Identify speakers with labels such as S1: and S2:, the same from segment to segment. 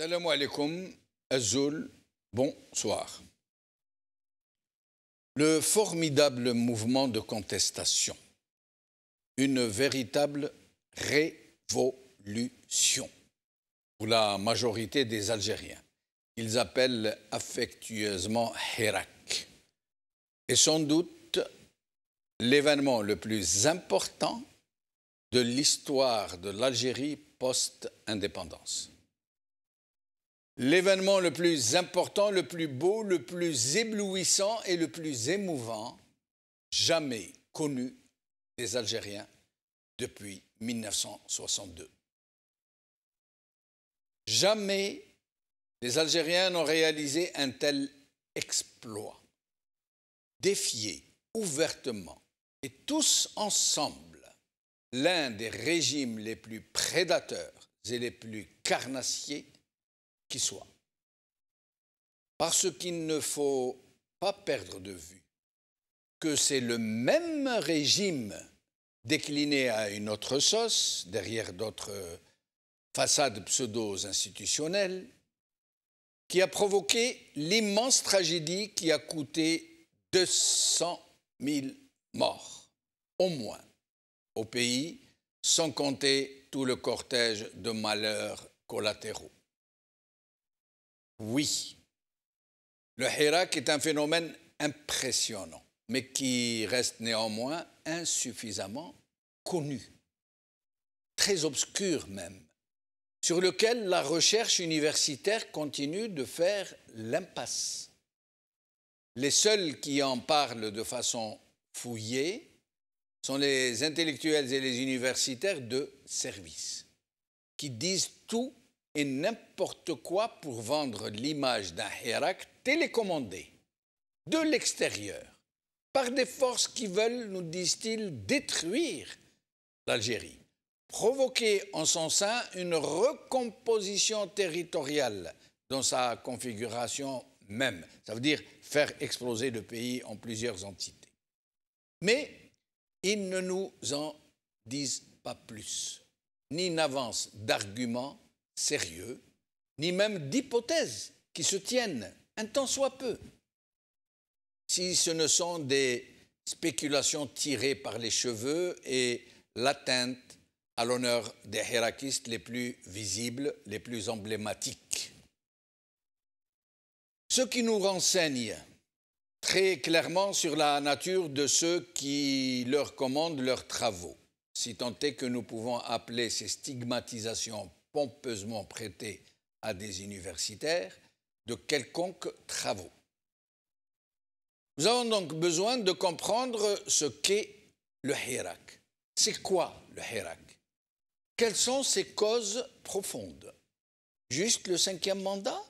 S1: Salam alaikum, Azul, bonsoir. Le formidable mouvement de contestation, une véritable révolution pour la majorité des Algériens, qu'ils appellent affectueusement Hirak, est sans doute l'événement le plus important de l'histoire de l'Algérie post-indépendance. L'événement le plus important, le plus beau, le plus éblouissant et le plus émouvant jamais connu des Algériens depuis 1962. Jamais les Algériens n'ont réalisé un tel exploit. Défier ouvertement et tous ensemble l'un des régimes les plus prédateurs et les plus carnassiers qui soit. Parce qu'il ne faut pas perdre de vue que c'est le même régime décliné à une autre sauce, derrière d'autres façades pseudo-institutionnelles, qui a provoqué l'immense tragédie qui a coûté 200 000 morts, au moins, au pays, sans compter tout le cortège de malheurs collatéraux. Oui, le Hirak est un phénomène impressionnant, mais qui reste néanmoins insuffisamment connu, très obscur même, sur lequel la recherche universitaire continue de faire l'impasse. Les seuls qui en parlent de façon fouillée sont les intellectuels et les universitaires de service, qui disent tout et n'importe quoi pour vendre l'image d'un Hirak télécommandé de l'extérieur par des forces qui veulent, nous disent-ils, détruire l'Algérie, provoquer en son sein une recomposition territoriale dans sa configuration même. Ça veut dire faire exploser le pays en plusieurs entités. Mais ils ne nous en disent pas plus, ni n'avancent d'arguments sérieux, ni même d'hypothèses qui se tiennent un tant soit peu. Si ce ne sont des spéculations tirées par les cheveux et l'atteinte à l'honneur des hirakistes les plus visibles, les plus emblématiques. Ce qui nous renseigne très clairement sur la nature de ceux qui leur commandent leurs travaux, si tant est que nous pouvons appeler ces stigmatisations pompeusement prêtées à des universitaires de quelconques travaux. Nous avons donc besoin de comprendre ce qu'est le Hirak. C'est quoi le Hirak? Quelles sont ses causes profondes? Juste le 5e mandat?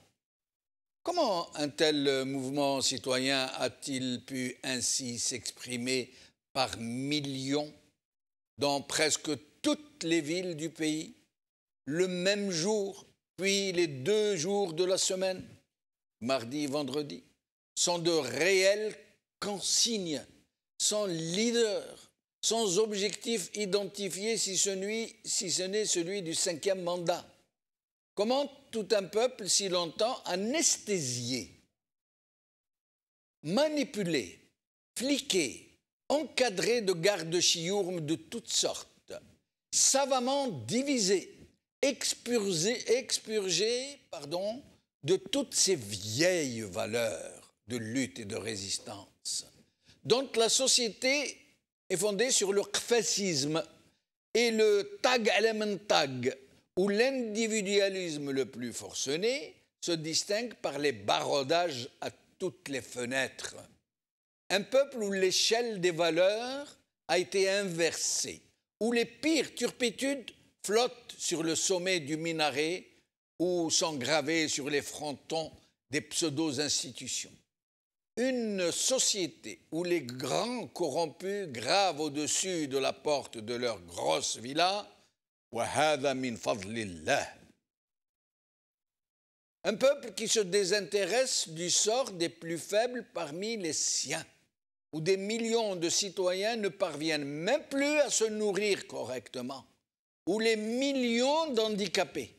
S1: Comment un tel mouvement citoyen a-t-il pu ainsi s'exprimer par millions dans presque toutes les villes du pays, le même jour, puis les 2 jours de la semaine, mardi et vendredi, sans de réelles consignes, sans leader, sans objectif identifié si ce n'est celui du 5e mandat? Comment tout un peuple si longtemps anesthésié, manipulé, fliqué, encadré de gardes-chiourmes de toutes sortes, savamment divisé, expurgé de toutes ces vieilles valeurs de lutte et de résistance, dont la société est fondée sur le qfasisme et le tag al-mentag, où l'individualisme le plus forcené se distingue par les baraudages à toutes les fenêtres. Un peuple où l'échelle des valeurs a été inversée, où les pires turpitudes flottent sur le sommet du minaret ou sont gravées sur les frontons des pseudo-institutions. Une société où les grands corrompus gravent au-dessus de la porte de leur grosse villa « Wahada min fadlillah ». Un peuple qui se désintéresse du sort des plus faibles parmi les siens, où des millions de citoyens ne parviennent même plus à se nourrir correctement, où les millions d'handicapés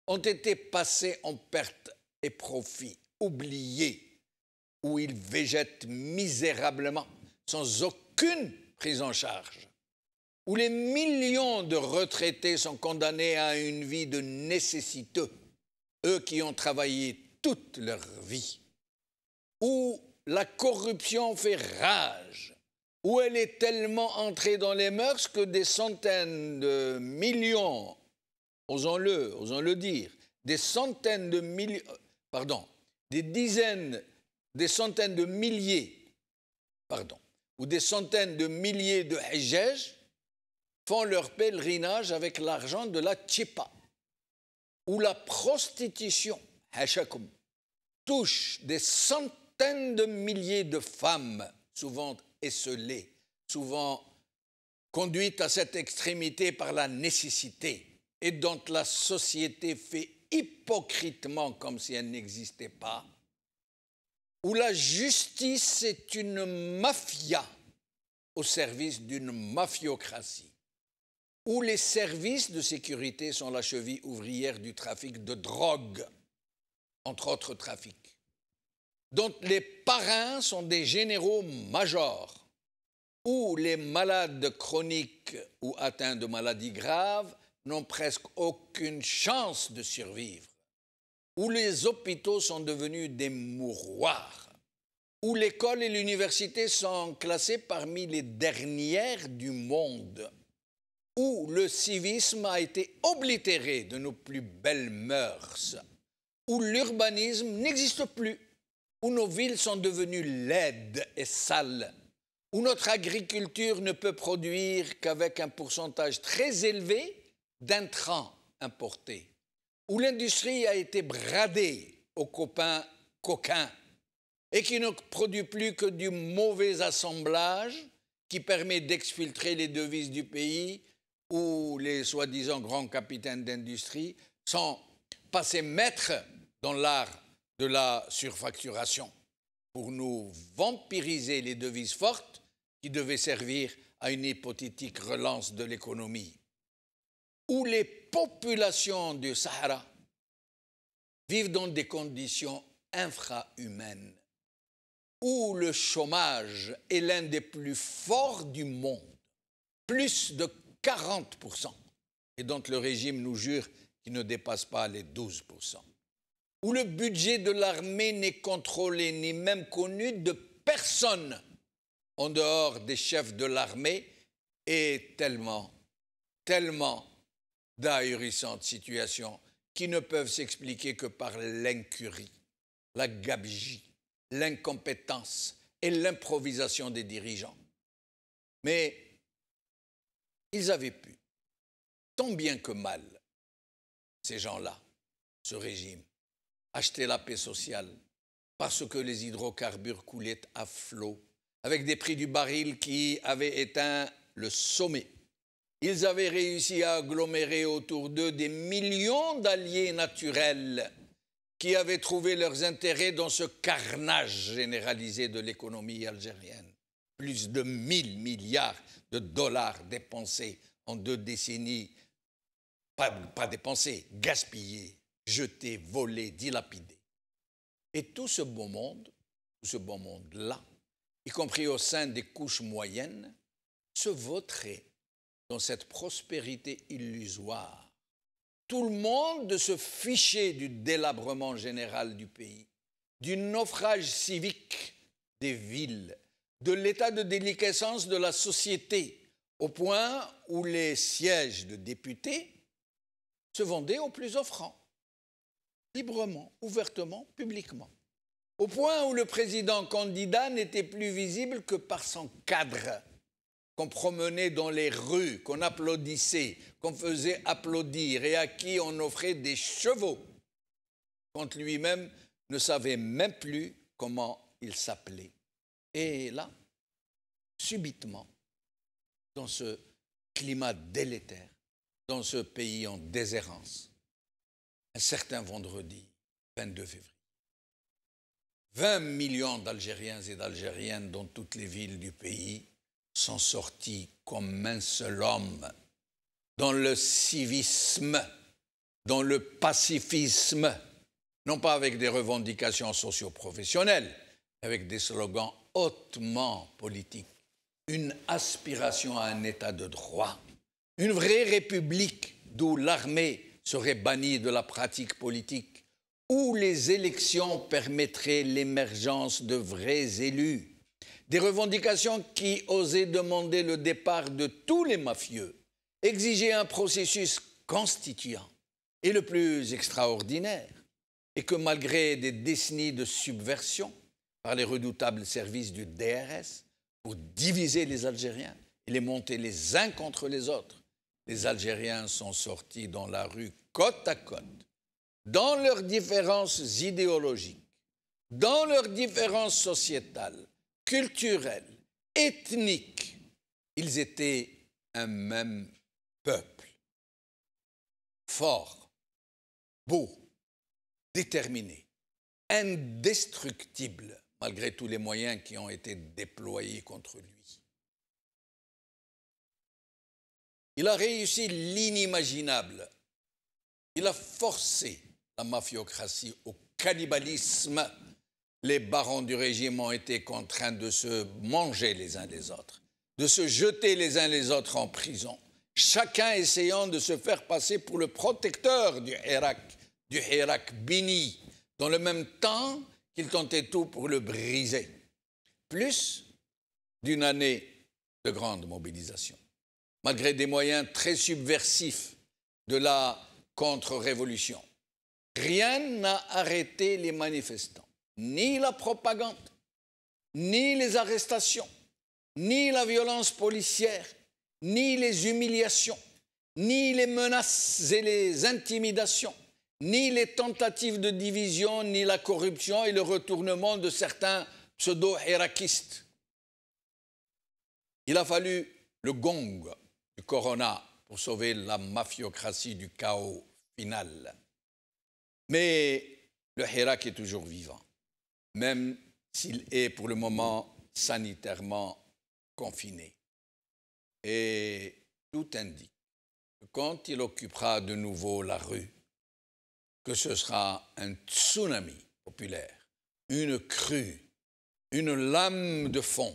S1: ont été passés en pertes et profits, oubliés, où ils végètent misérablement, sans aucune prise en charge, où les millions de retraités sont condamnés à une vie de nécessiteux, eux qui ont travaillé toute leur vie, où la corruption fait rage, où elle est tellement entrée dans les mœurs que des centaines de millions, osons le dire, des centaines de millions, pardon, des dizaines, des centaines de milliers, pardon, ou des centaines de milliers de hajjaj font leur pèlerinage avec l'argent de la tchipa, où la prostitution, hashakum, touche des centaines de milliers de femmes, souvent esselées, souvent conduites à cette extrémité par la nécessité, et dont la société fait hypocritement comme si elle n'existait pas, où la justice est une mafia au service d'une mafiocratie, où les services de sécurité sont la cheville ouvrière du trafic de drogue, entre autres trafics, dont les parrains sont des généraux majors, où les malades chroniques ou atteints de maladies graves n'ont presque aucune chance de survivre, où les hôpitaux sont devenus des mouroirs, où l'école et l'université sont classées parmi les dernières du monde, où le civisme a été oblitéré de nos plus belles mœurs, où l'urbanisme n'existe plus, où nos villes sont devenues laides et sales, où notre agriculture ne peut produire qu'avec un pourcentage très élevé d'intrants importés, où l'industrie a été bradée aux copains coquins et qui ne produit plus que du mauvais assemblage qui permet d'exfiltrer les devises du pays, où les soi-disant grands capitaines d'industrie sont passés maîtres dans l'art de la surfacturation pour nous vampiriser les devises fortes qui devaient servir à une hypothétique relance de l'économie, où les populations du Sahara vivent dans des conditions infrahumaines, où le chômage est l'un des plus forts du monde, plus de 40%, et dont le régime nous jure qu'il ne dépasse pas les 12%, où le budget de l'armée n'est contrôlé ni même connu de personne en dehors des chefs de l'armée, et tellement d'ahurissantes situations qui ne peuvent s'expliquer que par l'incurie, la gabegie, l'incompétence et l'improvisation des dirigeants. Mais ils avaient pu, tant bien que mal, ces gens-là, ce régime, acheter la paix sociale parce que les hydrocarbures coulaient à flot, avec des prix du baril qui avaient éteint le sommet. Ils avaient réussi à agglomérer autour d'eux des millions d'alliés naturels qui avaient trouvé leurs intérêts dans ce carnage généralisé de l'économie algérienne. Plus de 1000 milliards de dollars dépensés en 2 décennies, pas dépensés, gaspillés, jetés, volés, dilapidés. Et tout ce beau monde-là, y compris au sein des couches moyennes, se vautrait dans cette prospérité illusoire. Tout le monde se fichait du délabrement général du pays, du naufrage civique des villes, de l'état de déliquescence de la société, au point où les sièges de députés se vendaient aux plus offrants, librement, ouvertement, publiquement, au point où le président candidat n'était plus visible que par son cadre, qu'on promenait dans les rues, qu'on applaudissait, qu'on faisait applaudir et à qui on offrait des chevaux, quand lui-même ne savait même plus comment il s'appelait. Et là, subitement, dans ce climat délétère, dans ce pays en déshérence, un certain vendredi 22 février, 20 millions d'Algériens et d'Algériennes dans toutes les villes du pays sont sortis comme un seul homme dans le civisme dans le pacifisme, non pas avec des revendications socio-professionnelles, avec des slogans hautement politiques. Une aspiration à un état de droit, une vraie république d'où l'armée serait bannie de la pratique politique, où les élections permettraient l'émergence de vrais élus. Des revendications qui osaient demander le départ de tous les mafieux, exiger un processus constituant. Et le plus extraordinaire est que malgré des décennies de subversion par les redoutables services du DRS pour diviser les Algériens et les monter les uns contre les autres, les Algériens sont sortis dans la rue côte à côte, dans leurs différences idéologiques, dans leurs différences sociétales, culturelles, ethniques. Ils étaient un même peuple, fort, beau, déterminé, indestructible, malgré tous les moyens qui ont été déployés contre lui. Il a réussi l'inimaginable. Il a forcé la mafiocratie au cannibalisme. Les barons du régime ont été contraints de se manger les uns les autres, de se jeter les uns les autres en prison, chacun essayant de se faire passer pour le protecteur du Hirak béni, dans le même temps qu'il tentait tout pour le briser. Plus d'une année de grande mobilisation, malgré des moyens très subversifs de la contre-révolution. Rien n'a arrêté les manifestants, ni la propagande, ni les arrestations, ni la violence policière, ni les humiliations, ni les menaces et les intimidations, ni les tentatives de division, ni la corruption et le retournement de certains pseudo-hirakistes. Il a fallu le gong du corona pour sauver la mafiocratie du chaos final. Mais le Hirak est toujours vivant, même s'il est pour le moment sanitairement confiné. Et tout indique que quand il occupera de nouveau la rue, que ce sera un tsunami populaire, une crue, une lame de fond.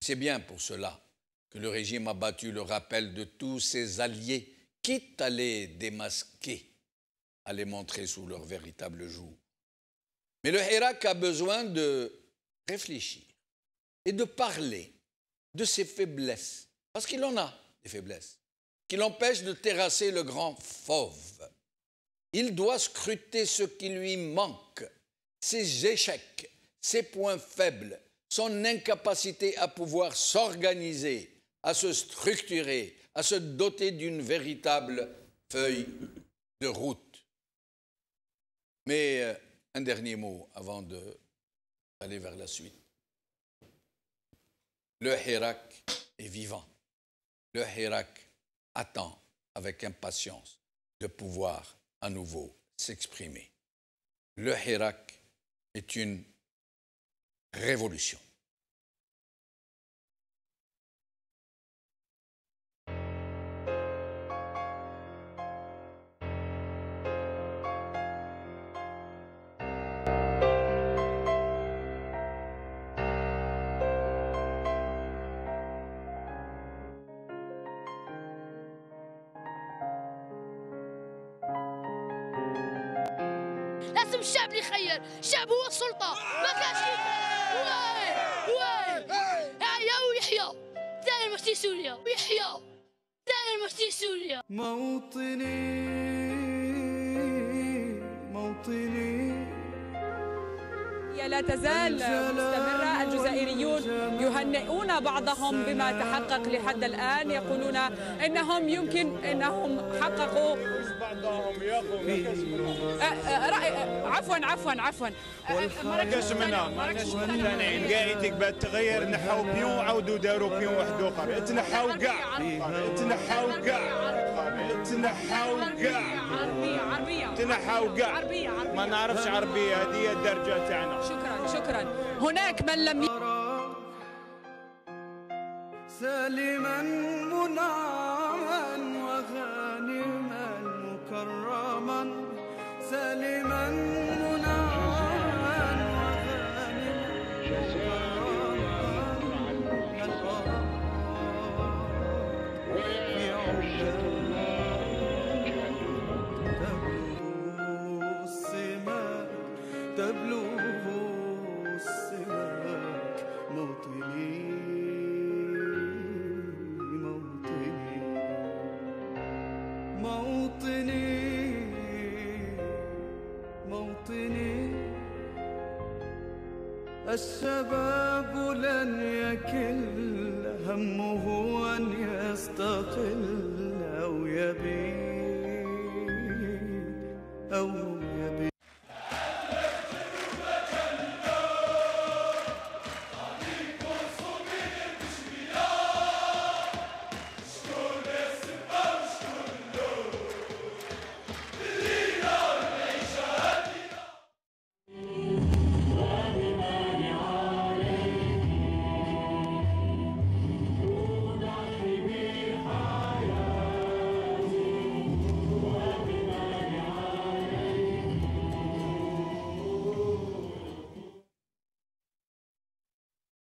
S1: C'est bien pour cela que le régime a battu le rappel de tous ses alliés, quitte à les démasquer, à les montrer sous leur véritable jour. Mais le Hirak a besoin de réfléchir et de parler de ses faiblesses, parce qu'il en a des faiblesses, qui l'empêchent de terrasser le grand fauve. Il doit scruter ce qui lui manque, ses échecs, ses points faibles, son incapacité à pouvoir s'organiser, à se structurer, à se doter d'une véritable feuille de route. Mais un dernier mot avant d'aller vers la suite. Le Hirak est vivant. Le Hirak attend avec impatience de pouvoir à nouveau s'exprimer. Le Hirak est une révolution.
S2: لازم الشعب اللي يخير، الشعب هو السلطة، ما كانش يحيى ويحيى، داير مفتي سوريا، ويحيى داير مفتي سوريا. موطني
S3: لا تزال مستمرة. الجزائريون يهنئون بعضهم بما تحقق لحد الآن، يقولون إنهم يمكن أنهم حققوا بعضهم عفوا
S4: ما كاش منها ثاني لقيتك بعد تغير نحاو بيون عاودوا داروا بيون واحد اخر تنحاو كاع ما نعرفش عربيه، هذه هي الدرجه تاعنا.
S3: شكرا. هناك من لم
S5: سالما منعما وغانما مكرما سالما منعما الشباب لن يكل همه أن يستقل أو يبيد أو يبيد.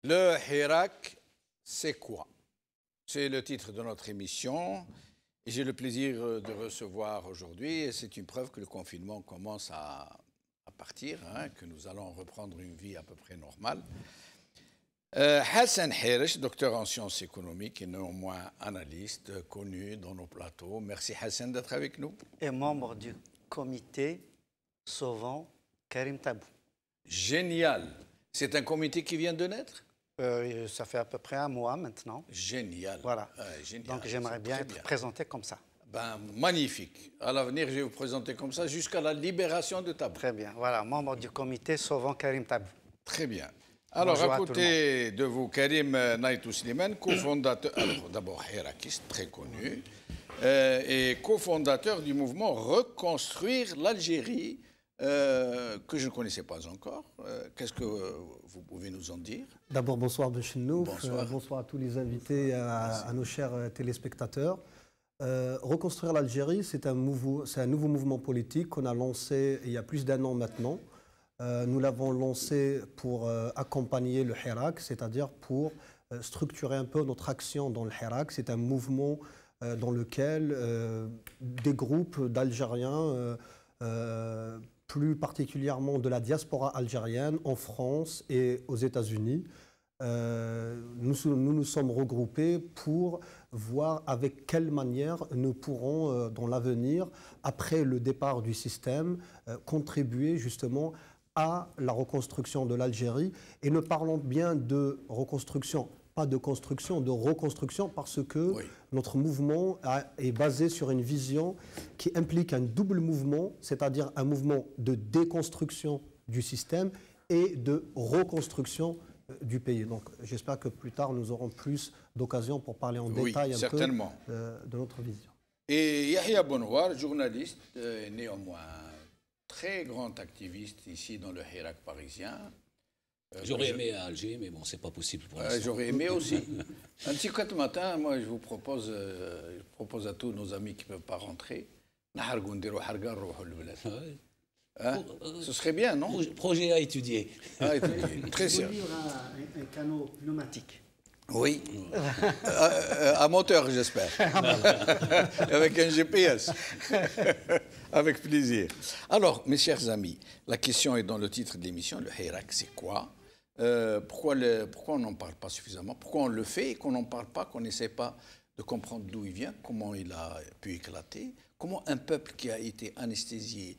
S1: Le Hirak, c'est quoi? C'est le titre de notre émission. Et j'ai le plaisir de recevoir aujourd'hui, et c'est une preuve que le confinement commence à partir, hein, que nous allons reprendre une vie à peu près normale. Hassan Hirish, docteur en sciences économiques et néanmoins analyste connu dans nos plateaux. Merci Hassan d'être avec nous.
S6: Et membre du comité Sauvant Karim Tabou.
S1: Génial. C'est un comité qui vient de naître?
S6: Ça fait à peu près un mois maintenant.
S1: Génial.
S6: Voilà.
S1: Génial.
S6: Donc j'aimerais bien être présenté comme ça.
S1: Ben, magnifique. À l'avenir, je vais vous présenter comme ça jusqu'à la libération de Tabou.
S6: Très bien. Voilà, membre du comité Sauvant Karim Tabou.
S1: Très bien. Alors, à côté de vous, Karim Naïtou Slimane, cofondateur, alors d'abord hirakiste, très connu, et cofondateur du mouvement Reconstruire l'Algérie, que je ne connaissais pas encore. Qu'est-ce que vous pouvez nous en dire?
S7: D'abord, bonsoir Bechenouf,
S1: bonsoir.
S7: Bonsoir à tous les invités, à nos chers téléspectateurs. Reconstruire l'Algérie, c'est un nouveau mouvement politique qu'on a lancé il y a plus d'un an maintenant. Nous l'avons lancé pour accompagner le Hirak, c'est-à-dire pour structurer un peu notre action dans le Hirak. C'est un mouvement dans lequel des groupes d'Algériens, plus particulièrement de la diaspora algérienne en France et aux États-Unis, nous sommes regroupés pour voir avec quelle manière nous pourrons, dans l'avenir, après le départ du système, contribuer justement à la reconstruction de l'Algérie. Et nous parlons bien de reconstruction, pas de construction, de reconstruction, parce que notre mouvement est basé sur une vision qui implique un double mouvement, c'est-à-dire un mouvement de déconstruction du système et de reconstruction du pays. Donc j'espère que plus tard, nous aurons plus d'occasions pour parler en détail un peu de notre vision.
S1: Et Yahya Bonouar, journaliste, néanmoins très grand activiste ici dans le Hirak parisien.
S8: J'aurais aimé à Alger, mais bon, c'est pas possible pour l'instant.
S1: J'aurais aimé aussi. Un petit quatre matin, moi, je propose à tous nos amis qui ne peuvent pas rentrer, ce serait bien, non?
S8: Projet à étudier.
S1: Très sérieux.
S6: Il y aura un canot pneumatique.
S1: Oui, à moteur, j'espère, avec un GPS, avec plaisir. Alors, mes chers amis, la question est dans le titre de l'émission, le Hirak, c'est quoi? Pourquoi on n'en parle pas suffisamment? Pourquoi on le fait et qu'on n'en parle pas, qu'on n'essaie pas de comprendre d'où il vient, comment il a pu éclater, comment un peuple qui a été anesthésié,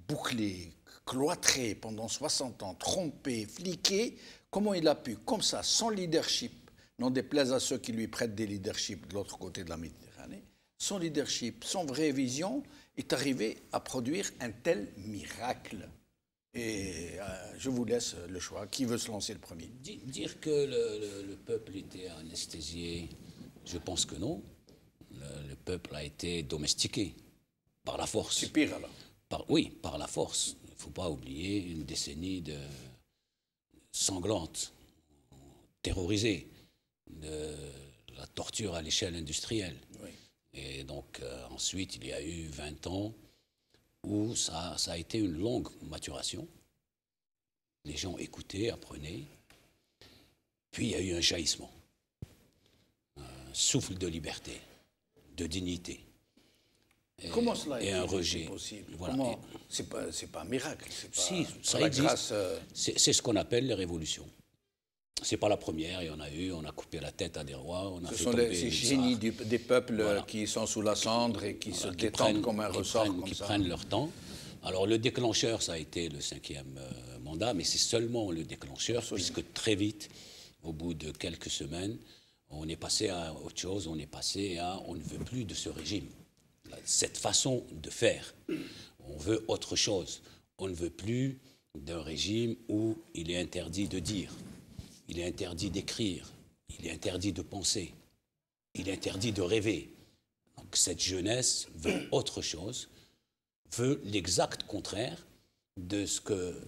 S1: bouclé, cloîtré pendant 60 ans, trompé, fliqué, comment il a pu, comme ça, sans leadership, n'en déplaise à ceux qui lui prêtent des leaderships de l'autre côté de la Méditerranée, sans leadership, sans vraie vision, est arrivé à produire un tel miracle. Et je vous laisse le choix. Qui veut se lancer le premier?
S8: Dire que le peuple était anesthésié, je pense que non. Le peuple a été domestiqué par la force.
S1: C'est pire alors?
S8: Oui, par la force. Il ne faut pas oublier une décennie sanglante, terrorisée, de la torture à l'échelle industrielle.
S1: Oui.
S8: Et donc, ensuite, il y a eu 20 ans où ça a été une longue maturation. Les gens écoutaient, apprenaient. Puis, il y a eu un jaillissement. Un souffle de liberté, de dignité.
S1: Comment cela
S8: est un rejet
S1: possible?
S8: Voilà.
S1: C'est pas un miracle.
S8: Si, ça existe. C'est ce qu'on appelle les révolutions. C'est pas la première, il y en a eu, on a coupé la tête à des rois, on a fait tomber
S1: ces
S8: les
S1: génies
S8: tsars.
S1: des peuples
S8: Voilà.
S1: qui sont sous la cendre et qui se détendent comme un ressort.
S8: Qui prennent leur temps. Alors le déclencheur, ça a été le 5e mandat, mais c'est seulement le déclencheur, puisque très vite, au bout de quelques semaines, on est passé à autre chose, on est passé à on ne veut plus de ce régime. Cette façon de faire, on veut autre chose. On ne veut plus d'un régime où il est interdit de dire, il est interdit d'écrire, il est interdit de penser, il est interdit de rêver. Donc cette jeunesse veut autre chose, veut l'exact contraire de ce que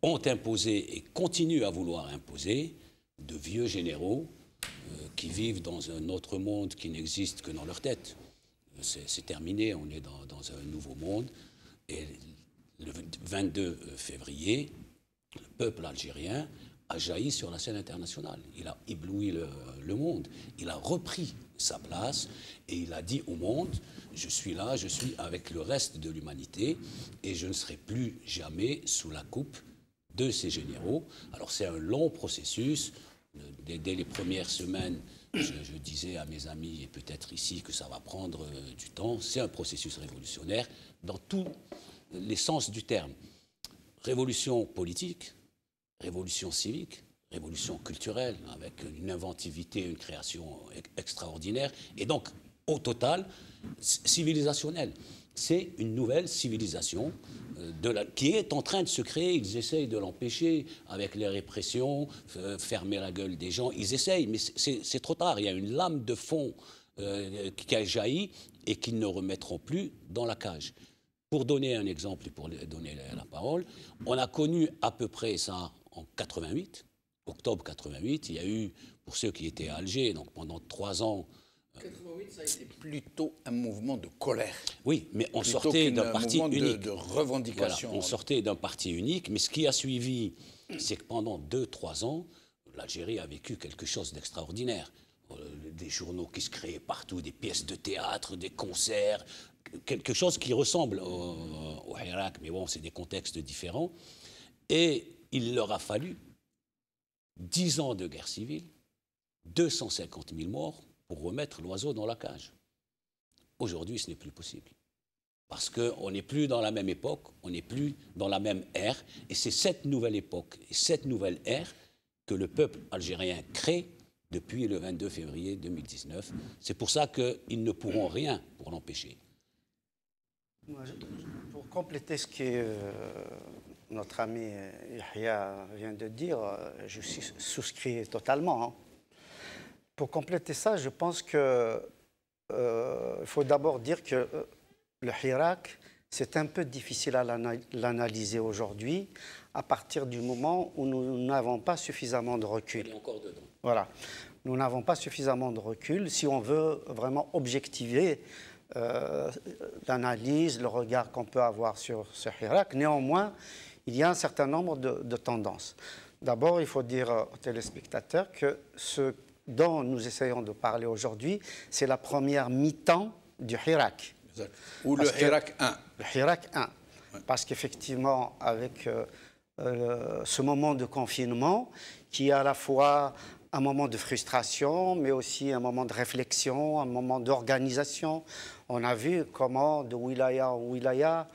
S8: ont imposé et continuent à vouloir imposer de vieux généraux qui vivent dans un autre monde qui n'existe que dans leur tête. C'est terminé, on est dans un nouveau monde. Et le 22 février, le peuple algérien a jailli sur la scène internationale. Il a ébloui le monde. Il a repris sa place et il a dit au monde, je suis là, je suis avec le reste de l'humanité et je ne serai plus jamais sous la coupe de ces généraux. Alors c'est un long processus. Dès les premières semaines, je disais à mes amis, et peut-être ici, que ça va prendre du temps. C'est un processus révolutionnaire dans tous les sens du terme. Révolution politique, révolution civique, révolution culturelle, avec une inventivité, une création extraordinaire, et donc, au total, civilisationnelle. C'est une nouvelle civilisation qui est en train de se créer. Ils essayent de l'empêcher avec les répressions, fermer la gueule des gens. Ils essayent, mais c'est trop tard. Il y a une lame de fond qui a jailli et qu'ils ne remettront plus dans la cage. Pour donner un exemple et pour donner la parole, on a connu à peu près ça en 88, octobre 88. Il y a eu, pour ceux qui étaient à Alger, donc pendant 3 ans,
S1: 88, ça a été plutôt un mouvement de colère.
S8: Oui, mais on sortait d'un parti unique.
S1: De revendication.
S8: Voilà, on sortait d'un parti unique, mais ce qui a suivi, c'est que pendant 2-3 ans, l'Algérie a vécu quelque chose d'extraordinaire. Des journaux qui se créaient partout, des pièces de théâtre, des concerts, quelque chose qui ressemble au Hirak, mais bon, c'est des contextes différents. Et il leur a fallu 10 ans de guerre civile, 250 000 morts, pour remettre l'oiseau dans la cage. Aujourd'hui, ce n'est plus possible. Parce qu'on n'est plus dans la même époque, on n'est plus dans la même ère, et c'est cette nouvelle époque et cette nouvelle ère que le peuple algérien crée depuis le 22 février 2019. C'est pour ça qu'ils ne pourront rien pour l'empêcher.
S6: Pour compléter ce que notre ami Yahya vient de dire, je souscris totalement. Pour compléter ça, je pense qu'il faut d'abord dire que le Hirak, c'est un peu difficile à l'analyser aujourd'hui, à partir du moment où nous n'avons pas suffisamment de recul.
S8: Il est encore dedans.
S6: Voilà. Nous n'avons pas suffisamment de recul si on veut vraiment objectiver l'analyse, le regard qu'on peut avoir sur ce Hirak. Néanmoins, il y a un certain nombre de tendances. D'abord, il faut dire aux téléspectateurs que ce dont nous essayons de parler aujourd'hui, c'est la première mi-temps du Hirak.
S1: Exact. Ou le Hirak 1.
S6: Le Hirak 1. Ouais. Parce qu'effectivement, avec ce moment de confinement, qui est à la fois un moment de frustration, mais aussi un moment de réflexion, un moment d'organisation, on a vu comment, de wilaya en wilaya,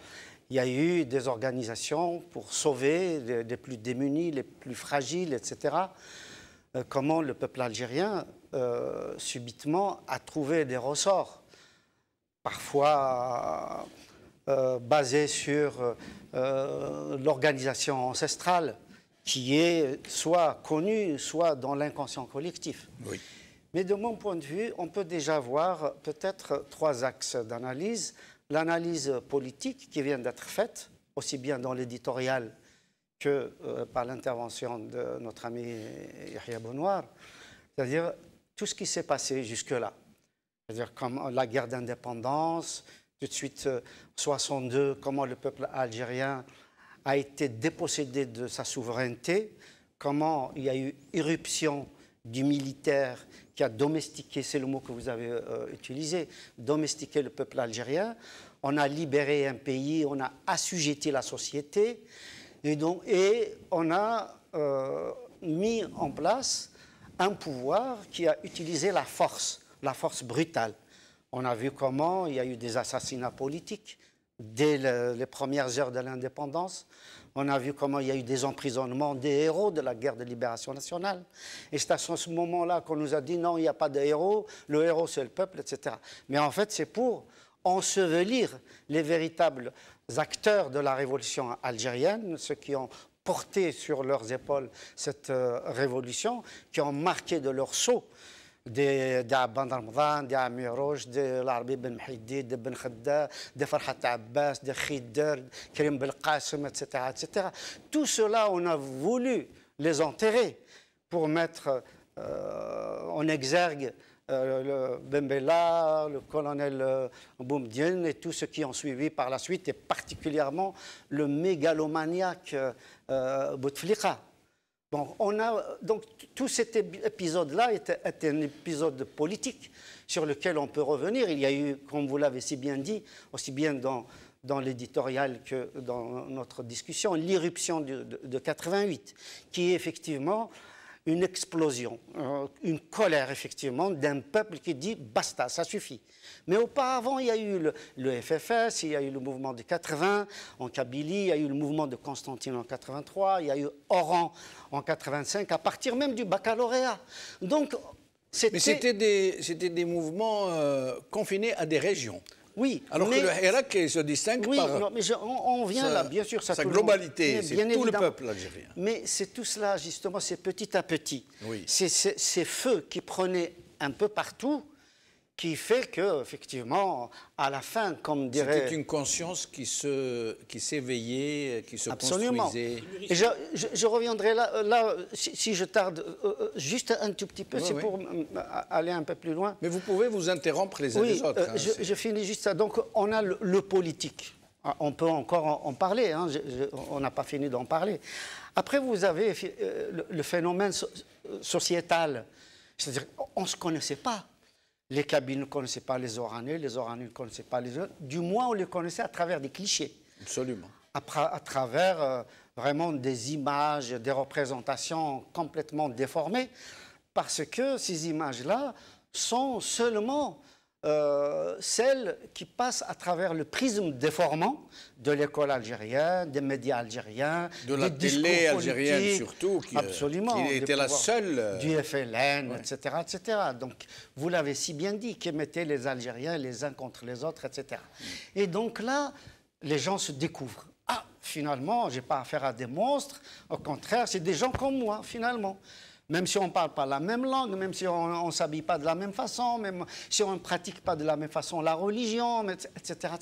S6: il y a eu des organisations pour sauver les plus démunis, les plus fragiles, etc. Comment le peuple algérien, subitement, a trouvé des ressorts, parfois basés sur l'organisation ancestrale, qui est soit connue, soit dans l'inconscient collectif.
S1: Oui.
S6: Mais de mon point de vue, on peut déjà voir peut-être 3 axes d'analyse. L'analyse politique qui vient d'être faite, aussi bien dans l'éditorial que par l'intervention de notre ami Yahya Bounoir, c'est-à-dire tout ce qui s'est passé jusque-là. C'est-à-dire comme la guerre d'indépendance, tout de suite 62, comment le peuple algérien a été dépossédé de sa souveraineté, comment il y a eu irruption du militaire qui a domestiqué, c'est le mot que vous avez utilisé, domestiqué le peuple algérien. On a libéré un pays, on a assujetti la société et on a mis en place un pouvoir qui a utilisé la force brutale. On a vu comment il y a eu des assassinats politiques dès les premières heures de l'indépendance. On a vu comment il y a eu des emprisonnements des héros de la guerre de libération nationale. Et c'est à ce moment-là qu'on nous a dit non, il n'y a pas de héros, le héros c'est le peuple, etc. Mais en fait, c'est pour ensevelir les véritables acteurs de la révolution algérienne, ceux qui ont porté sur leurs épaules cette révolution, qui ont marqué de leur sceau des Abban Ramadan, des Amir Rouge, de l'Arbi Ben Mahidi, de Ben Khadda, de Farhat Abbas, de Khidr, Karim Belqasem, etc., etc. Tout cela, on a voulu les enterrer pour mettre en exergue le Ben Bella, le colonel Boumediene et tous ceux qui ont suivi par la suite, et particulièrement le mégalomaniaque Bouteflika. Bon, donc tout cet épisode-là était un épisode politique sur lequel on peut revenir. Il y a eu, comme vous l'avez si bien dit, aussi bien dans l'éditorial que dans notre discussion, l'irruption de 88, qui est effectivement une explosion, une colère effectivement d'un peuple qui dit basta, ça suffit. Mais auparavant, il y a eu le FFS, il y a eu le mouvement de 80 en Kabylie, il y a eu le mouvement de Constantine en 83, il y a eu Oran en 85, à partir même du baccalauréat. Donc,
S1: mais c'était des mouvements confinés à des régions.
S6: Oui,
S1: alors que le Hirak se distingue par
S6: non, mais on vient là, bien sûr,
S1: sa globalité, c'est tout le peuple algérien.
S6: Mais c'est tout cela, justement, c'est petit à petit.
S1: Oui.
S6: C'est ces feux qui prenaient un peu partout qui fait qu'effectivement, à la fin, comme dirait...
S1: C'était une conscience qui s'éveillait, qui se
S6: Absolument.
S1: construisait.
S6: Et je reviendrai là si je tarde juste un tout petit peu,
S1: Oui,
S6: c'est
S1: oui.
S6: pour aller un peu plus loin.
S1: Mais vous pouvez vous interrompre les uns les autres. Hein,
S6: je finis juste ça. Donc, on a le politique. On peut encore en parler, hein, on n'a pas fini d'en parler. Après, vous avez le phénomène sociétal. C'est-à-dire qu'on ne se connaissait pas. Les Kabyles ne connaissaient pas les Oranais ne connaissaient pas les autres. Du moins, on les connaissait à travers des clichés.
S1: Absolument.
S6: À travers vraiment des images, des représentations complètement déformées, parce que ces images-là sont seulement celles qui passent à travers le prisme déformant de l'école algérienne, des médias algériens,
S1: de la télé algérienne surtout, qui était la seule...
S6: Du FLN, ouais. etc., etc. Donc, vous l'avez si bien dit, qui mettaient les Algériens les uns contre les autres, etc. Et donc là, les gens se découvrent. Ah, finalement, je n'ai pas affaire à des monstres. Au contraire, c'est des gens comme moi, finalement. Même si on ne parle pas la même langue, même si on ne s'habille pas de la même façon, même si on ne pratique pas de la même façon la religion, etc.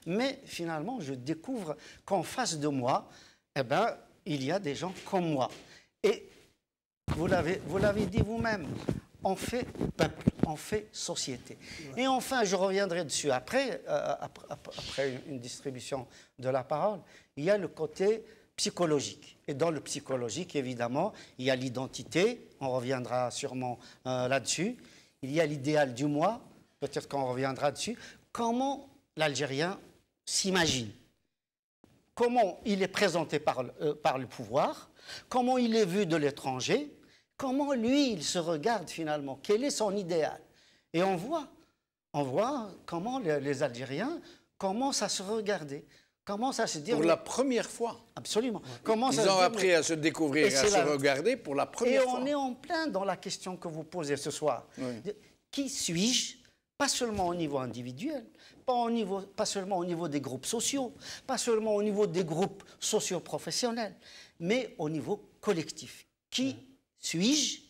S6: Mais finalement, je découvre qu'en face de moi, eh ben, il y a des gens comme moi. Et vous l'avez dit vous-même, on fait peuple, on fait société. Ouais. Et enfin, je reviendrai dessus après une distribution de la parole, il y a le côté psychologique. Et dans le psychologique, évidemment, il y a l'identité, on reviendra sûrement là-dessus. Il y a l'idéal du moi, peut-être qu'on reviendra dessus. Comment l'Algérien s'imagine, comment il est présenté par le pouvoir, comment il est vu de l'étranger, comment lui, il se regarde finalement, quel est son idéal. Et on voit comment les Algériens commencent à se regarder. Commence à se dire...
S1: Pour la première fois.
S6: Absolument.
S1: Ouais. Ils ont appris à se découvrir, à se regarder pour la première fois.
S6: Et on est en plein dans la question que vous posez ce soir. Oui. Qui suis-je? Pas seulement au niveau individuel, pas seulement au niveau des groupes sociaux, pas seulement au niveau des groupes socio-professionnels, mais au niveau collectif. Qui suis-je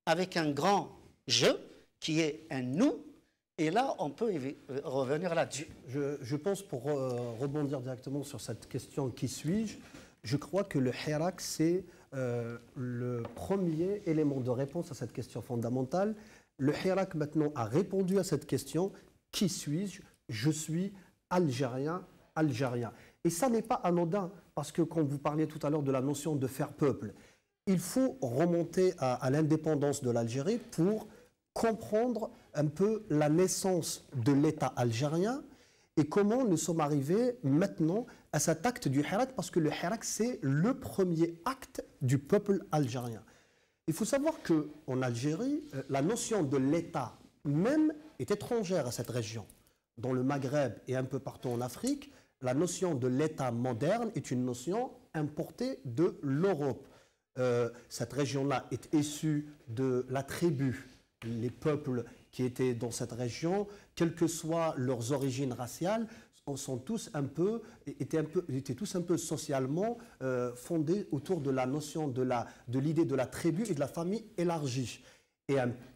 S6: avec un grand « je » qui est un « nous ». Et là, on peut revenir là-dessus.
S7: Je pense, pour rebondir directement sur cette question « qui suis-je ?», je crois que le Hirak, c'est le premier élément de réponse à cette question fondamentale. Le Hirak maintenant a répondu à cette question. Qui suis-je? Je suis algérien, algérien. Et ça n'est pas anodin, parce que quand vous parliez tout à l'heure de la notion de faire peuple, il faut remonter à l'indépendance de l'Algérie pour comprendre un peu la naissance de l'État algérien et comment nous sommes arrivés maintenant à cet acte du Hirak, parce que le Hirak, c'est le premier acte du peuple algérien. Il faut savoir qu'en Algérie, la notion de l'État même est étrangère à cette région. Dans le Maghreb et un peu partout en Afrique, la notion de l'État moderne est une notion importée de l'Europe. Cette région-là est issue de la tribu. Les peuples qui étaient dans cette région, quelles que soient leurs origines raciales, étaient tous un peu socialement fondés autour de la notion de l'idée de la tribu et de la famille élargie.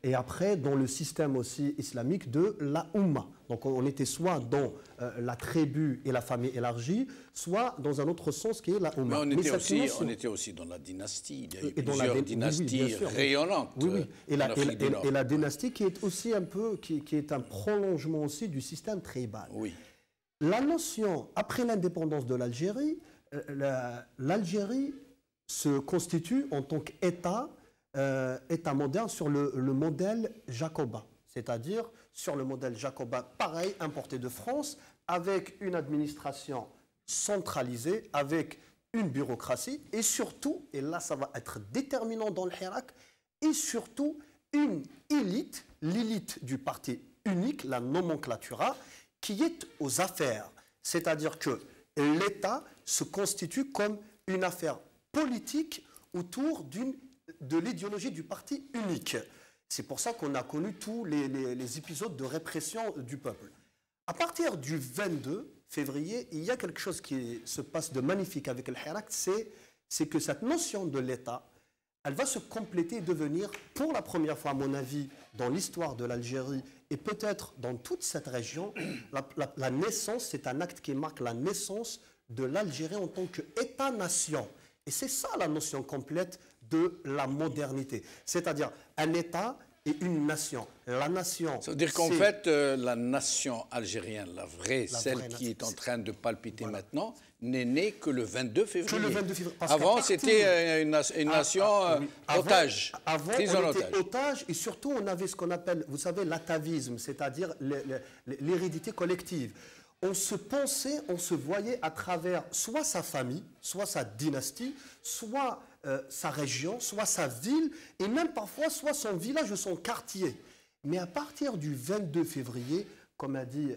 S7: Et après, dans le système aussi islamique de la Oumma. Donc on était soit dans la tribu et la famille élargie, soit dans un autre sens qui est la Oumma.
S1: Mais on était aussi dans la dynastie. Il y a eu plusieurs dynasties rayonnantes.
S7: Oui. Et la dynastie qui est aussi un peu, qui est un prolongement aussi du système tribal.
S1: Oui.
S7: La notion, après l'indépendance de l'Algérie, l'Algérie se constitue en tant qu'État, État moderne sur le modèle jacobin, c'est-à-dire sur le modèle jacobin, pareil, importé de France, avec une administration centralisée, avec une bureaucratie, et surtout, et là ça va être déterminant dans le Hirak, et surtout une élite, l'élite du parti unique, la nomenclatura, qui est aux affaires. C'est-à-dire que l'État se constitue comme une affaire politique autour de l'idéologie du parti unique. C'est pour ça qu'on a connu tous les épisodes de répression du peuple. À partir du 22 février, il y a quelque chose qui se passe de magnifique avec le Hirak, c'est que cette notion de l'État, elle va se compléter et devenir, pour la première fois à mon avis, dans l'histoire de l'Algérie et peut-être dans toute cette région, la naissance, c'est un acte qui marque la naissance de l'Algérie en tant qu'État-nation. Et c'est ça la notion complète de la modernité, c'est-à-dire un État et une nation. La nation...
S1: Ça veut dire qu'en fait, la nation algérienne, celle qui est en train de palpiter maintenant, n'est née que le 22 février.
S7: Que le 22 février.
S1: Avant, c'était une nation otage.
S7: Avant, on était otage et surtout, on avait ce qu'on appelle, vous savez, l'atavisme, c'est-à-dire l'hérédité collective. On se pensait, on se voyait à travers soit sa famille, soit sa dynastie, soit sa région, soit sa ville, et même parfois soit son village ou son quartier. Mais à partir du 22 février, comme a dit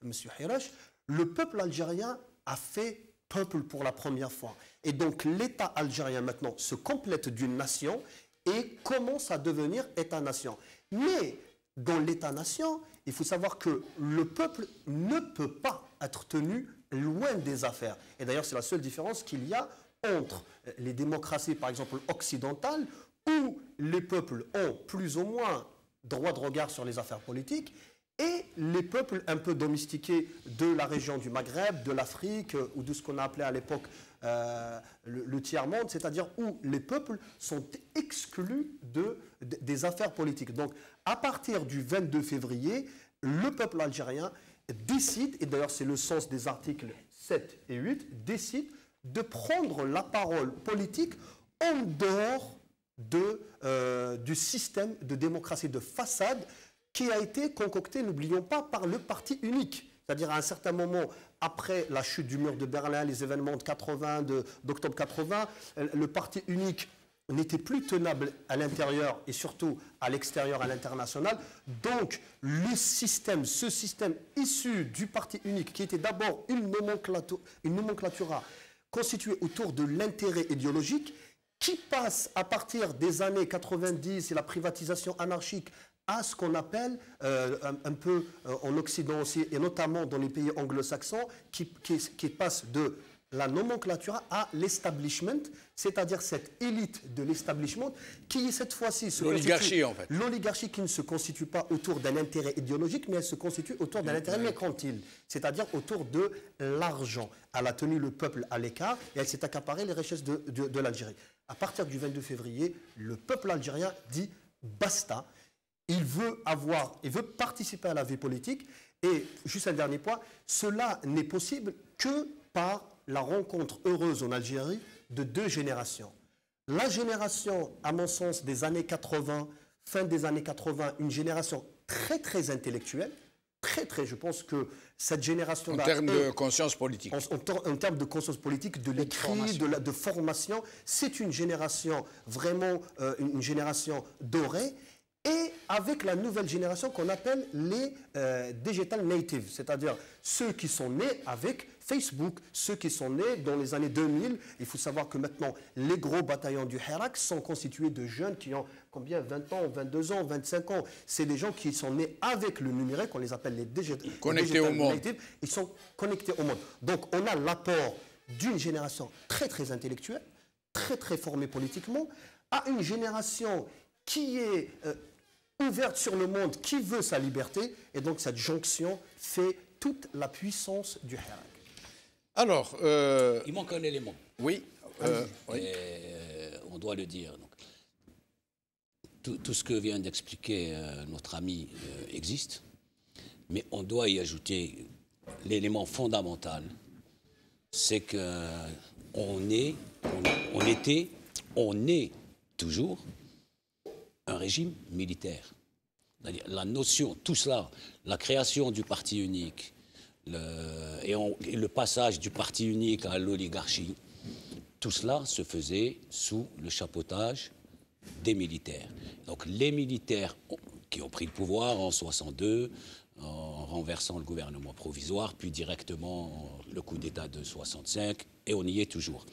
S7: M. Hirash, le peuple algérien a fait peuple pour la première fois. Et donc l'État algérien maintenant se complète d'une nation et commence à devenir État-nation. Mais dans l'État-nation, il faut savoir que le peuple ne peut pas être tenu loin des affaires. Et d'ailleurs, c'est la seule différence qu'il y a entre les démocraties, par exemple, occidentales, où les peuples ont plus ou moins droit de regard sur les affaires politiques, et les peuples un peu domestiqués de la région du Maghreb, de l'Afrique, ou de ce qu'on a appelé à l'époque le tiers-monde, c'est-à-dire où les peuples sont exclus des affaires politiques. Donc, à partir du 22 février, le peuple algérien décide, et d'ailleurs c'est le sens des articles 7 et 8, décide de prendre la parole politique en dehors du système de démocratie de façade qui a été concocté, n'oublions pas, par le parti unique. C'est-à-dire à un certain moment, après la chute du mur de Berlin, les événements d'octobre 80, le parti unique n'était plus tenable à l'intérieur et surtout à l'extérieur, à l'international. Donc, ce système issu du parti unique, qui était d'abord une nomenclatura constituée autour de l'intérêt idéologique, qui passe à partir des années 90 et la privatisation anarchique à ce qu'on appelle un peu en Occident aussi, et notamment dans les pays anglo-saxons, qui passe de la nomenclature à l'establishment, c'est-à-dire cette élite de l'establishment qui cette fois-ci se
S1: l'oligarchie en fait.
S7: L'oligarchie qui ne se constitue pas autour d'un intérêt idéologique, mais elle se constitue autour d'un intérêt mercantile, c'est-à-dire autour de l'argent. Elle a tenu le peuple à l'écart et elle s'est accaparée les richesses de l'Algérie. À partir du 22 février, le peuple algérien dit basta. Il veut participer à la vie politique. Et juste un dernier point, cela n'est possible que par la rencontre heureuse en Algérie de deux générations. La génération, à mon sens, des années 80, fin des années 80, une génération très très intellectuelle, je pense que cette génération-là...
S1: En termes de conscience politique.
S7: En termes de conscience politique, de l'écrit, de formation, c'est une génération vraiment, une génération dorée. Et avec la nouvelle génération qu'on appelle les digital natives, c'est-à-dire ceux qui sont nés avec Facebook, ceux qui sont nés dans les années 2000. Il faut savoir que maintenant, les gros bataillons du Hirak sont constitués de jeunes qui ont combien 20 ans, 22 ans, 25 ans. C'est des gens qui sont nés avec le numérique, on les appelle les digital natives. Ils sont connectés au monde. Donc on a l'apport d'une génération très très intellectuelle, très très formée politiquement, à une génération qui est... ouverte sur le monde, qui veut sa liberté, et donc cette jonction fait toute la puissance du Hirak.
S1: Alors...
S8: Il manque un élément.
S1: Oui.
S8: Oui. On doit le dire. Donc, tout ce que vient d'expliquer notre ami existe, mais on doit y ajouter l'élément fondamental, c'est qu'on est toujours un régime militaire. La notion, tout cela, la création du parti unique et le passage du parti unique à l'oligarchie, tout cela se faisait sous le chapeautage des militaires. Donc les militaires qui ont pris le pouvoir en 62, en renversant le gouvernement provisoire, puis directement le coup d'État de 65, et on y est toujours.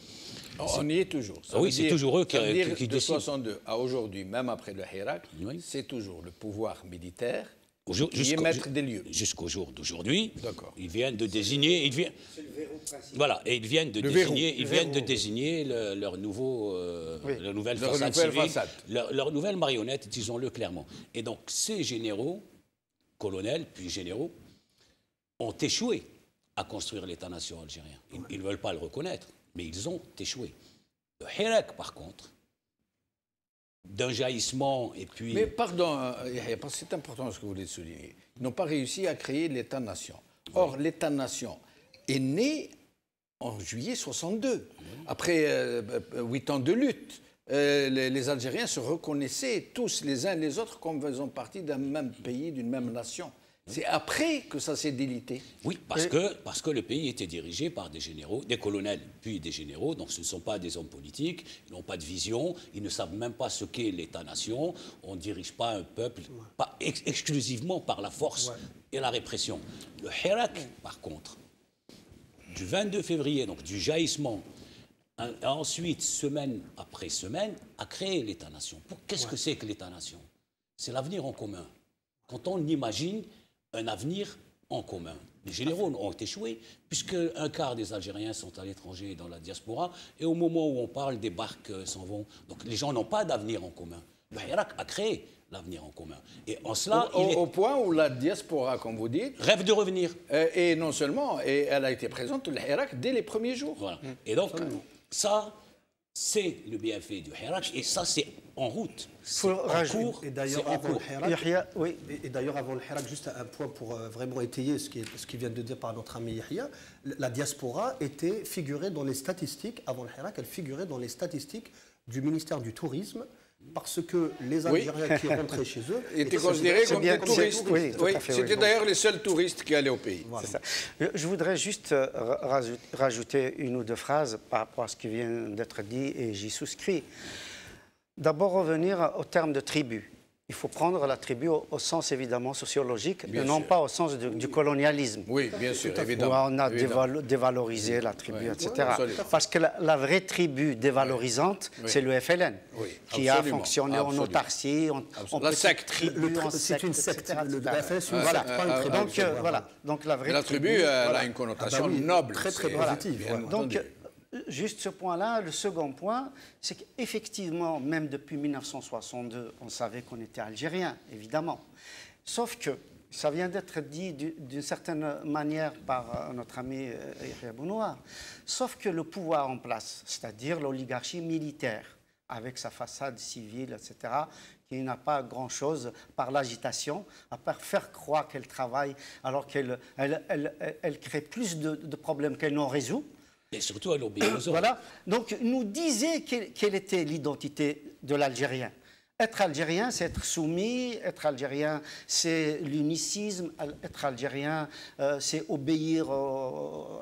S1: On y est toujours.
S8: Oui, c'est toujours eux qui
S1: de 62 à aujourd'hui, même après le Hirak, c'est toujours le pouvoir militaire qui est maître des lieux.
S8: Jusqu'au jour d'aujourd'hui, ils viennent de désigner...
S6: C'est le verrou principal.
S8: Voilà, et ils viennent de désigner leur nouvelle façade civile, leur nouvelle marionnette, disons-le clairement. Et donc, ces généraux, colonels, puis généraux, ont échoué à construire l'État-nation algérien. Ils ne veulent pas le reconnaître, mais ils ont échoué. Le Hirak, par contre, d'un jaillissement et puis...
S1: Mais pardon, c'est important ce que vous voulez souligner. Ils n'ont pas réussi à créer l'État-nation. Or, l'État-nation est né en juillet 62. Après 8 ans de lutte, les Algériens se reconnaissaient tous les uns les autres comme faisant partie d'un même pays, d'une même nation. C'est après que ça s'est délité.
S8: Oui, parce que le pays était dirigé par des généraux, des colonels, puis des généraux. Donc ce ne sont pas des hommes politiques, ils n'ont pas de vision, ils ne savent même pas ce qu'est l'État-nation. On ne dirige pas un peuple pas exclusivement par la force et la répression. Le Hirak, par contre, du 22 février, donc du jaillissement, a ensuite, semaine après semaine, a créé l'État-nation. Qu'est-ce que c'est que l'État-nation? C'est l'avenir en commun. Quand on imagine un avenir en commun. Les généraux ont échoué, puisque un quart des Algériens sont à l'étranger dans la diaspora, et au moment où on parle, des barques s'en vont. Donc les gens n'ont pas d'avenir en commun. Le Hirak a créé l'avenir en commun. Et en cela,
S1: au point où la diaspora, comme vous dites...
S8: rêve de revenir.
S1: Et non seulement, et elle a été présente, le Hirak, dès les premiers jours.
S8: Voilà. Et donc, ça, c'est le bienfait du Hirak, et ça, c'est en route.
S7: Et d'ailleurs, avant le Hirak, juste un point pour vraiment étayer ce qui vient de dire par notre ami Yahya, la diaspora était figurée dans les statistiques, avant le Hirak, elle figurait dans les statistiques du ministère du Tourisme, parce que les Algériens qui rentraient chez eux
S1: étaient considérés comme des touristes. C'était d'ailleurs les seuls touristes qui allaient au pays.
S6: Voilà. Je voudrais juste rajouter une ou deux phrases par rapport à ce qui vient d'être dit, et j'y souscris. D'abord, revenir au terme de tribu. Il faut prendre la tribu au sens évidemment sociologique, et non pas au sens du colonialisme.
S1: Oui, bien sûr, évidemment.
S6: Où on a dévalorisé la tribu, etc. Parce que la vraie tribu dévalorisante, c'est le FLN, qui a fonctionné en autarcie,
S1: la secte.
S7: C'est une secte. Le FLN, c'est une
S6: secte. Donc la vraie
S1: tribu, elle a une connotation noble.
S7: Très, très positive.
S6: Donc, juste ce point-là. Le second point, c'est qu'effectivement, même depuis 1962, on savait qu'on était algérien, évidemment. Sauf que, ça vient d'être dit d'une certaine manière par notre ami Yahya Bounoua, sauf que le pouvoir en place, c'est-à-dire l'oligarchie militaire, avec sa façade civile, etc., qui n'a pas grand-chose par l'agitation, à part faire croire qu'elle travaille, alors qu'elle crée plus de problèmes qu'elle n'en résout.
S8: Et surtout, elle obéit aux ordres.
S6: Voilà. Donc, nous disait quelle était l'identité de l'Algérien. Être algérien, c'est être soumis. Être algérien, c'est l'unicisme. Être algérien, c'est obéir au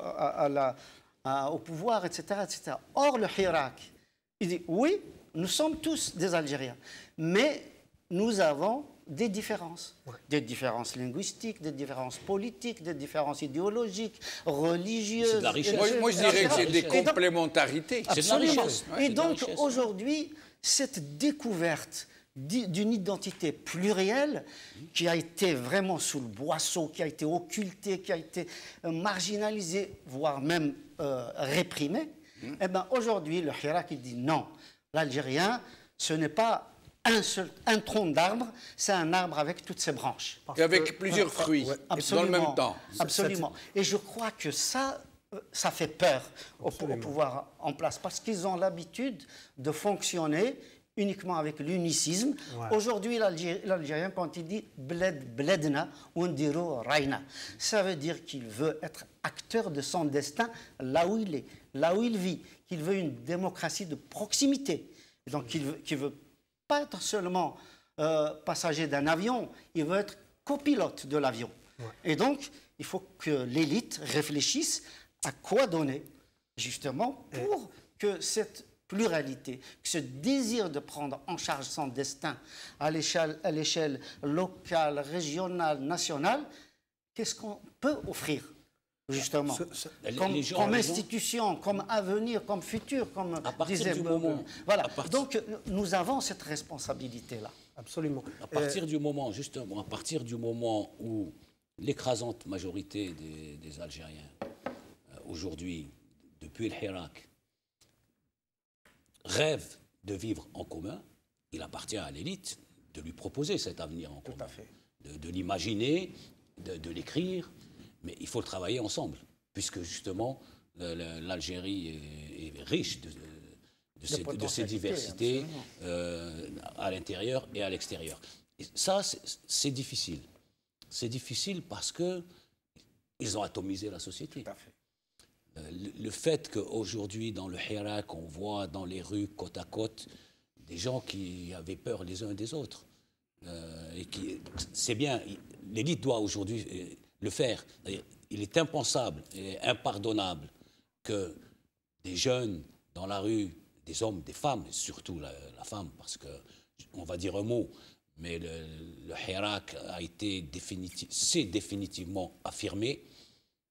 S6: pouvoir, etc., etc. Or, le Hirak, il dit, oui, nous sommes tous des Algériens, mais nous avons des différences. Des différences linguistiques, des différences politiques, des différences idéologiques, religieuses.
S8: C'est de la richesse.
S1: Moi, je dirais que c'est des complémentarités.
S8: C'est de la richesse.
S6: Et donc, aujourd'hui, cette découverte d'une identité plurielle qui a été vraiment sous le boisseau, qui a été occultée, qui a été marginalisée, voire même réprimée, eh ben, aujourd'hui, le Hirak, il dit non. L'Algérien, ce n'est pas un tronc d'arbre, c'est un arbre avec toutes ses branches.
S1: Et avec plusieurs fruits, dans le même temps.
S6: Absolument. Et je crois que ça fait peur au pouvoir en place, parce qu'ils ont l'habitude de fonctionner uniquement avec l'unicisme. Aujourd'hui, l'Algérien, quand il dit « bled bledna » ou « ndiro raina », ça veut dire qu'il veut être acteur de son destin là où il est, là où il vit, qu'il veut une démocratie de proximité. Et donc, qu'il veut pas être seulement passager d'un avion, il veut être copilote de l'avion. Et donc, il faut que l'élite réfléchisse à quoi donner, justement, pour que cette pluralité, que ce désir de prendre en charge son destin à l'échelle locale, régionale, nationale, qu'est-ce qu'on peut offrir, justement, comme institution, comme avenir, comme futur, comme disait
S8: moment.
S6: Voilà. Donc, nous avons cette responsabilité-là.
S7: Absolument.
S8: À partir du moment, justement, à partir du moment où l'écrasante majorité des Algériens, aujourd'hui, depuis le Hirak, rêvent de vivre en commun, il appartient à l'élite de lui proposer cet avenir en commun.
S6: Tout à fait.
S8: De l'imaginer, de l'écrire, mais il faut le travailler ensemble, puisque justement, l'Algérie est riche de ces diversités à l'intérieur et à l'extérieur. Et ça, c'est difficile. C'est difficile parce qu'ils ont atomisé la société.
S6: Tout à fait.
S8: Le fait qu'aujourd'hui, dans le Hirak, on voit dans les rues, côte à côte, des gens qui avaient peur les uns des autres. C'est bien, l'élite doit aujourd'hui le faire. Il est impensable et impardonnable que des jeunes dans la rue, des hommes, des femmes, surtout la femme, parce qu'on va dire un mot, mais le Hirak s'est définitivement affirmé,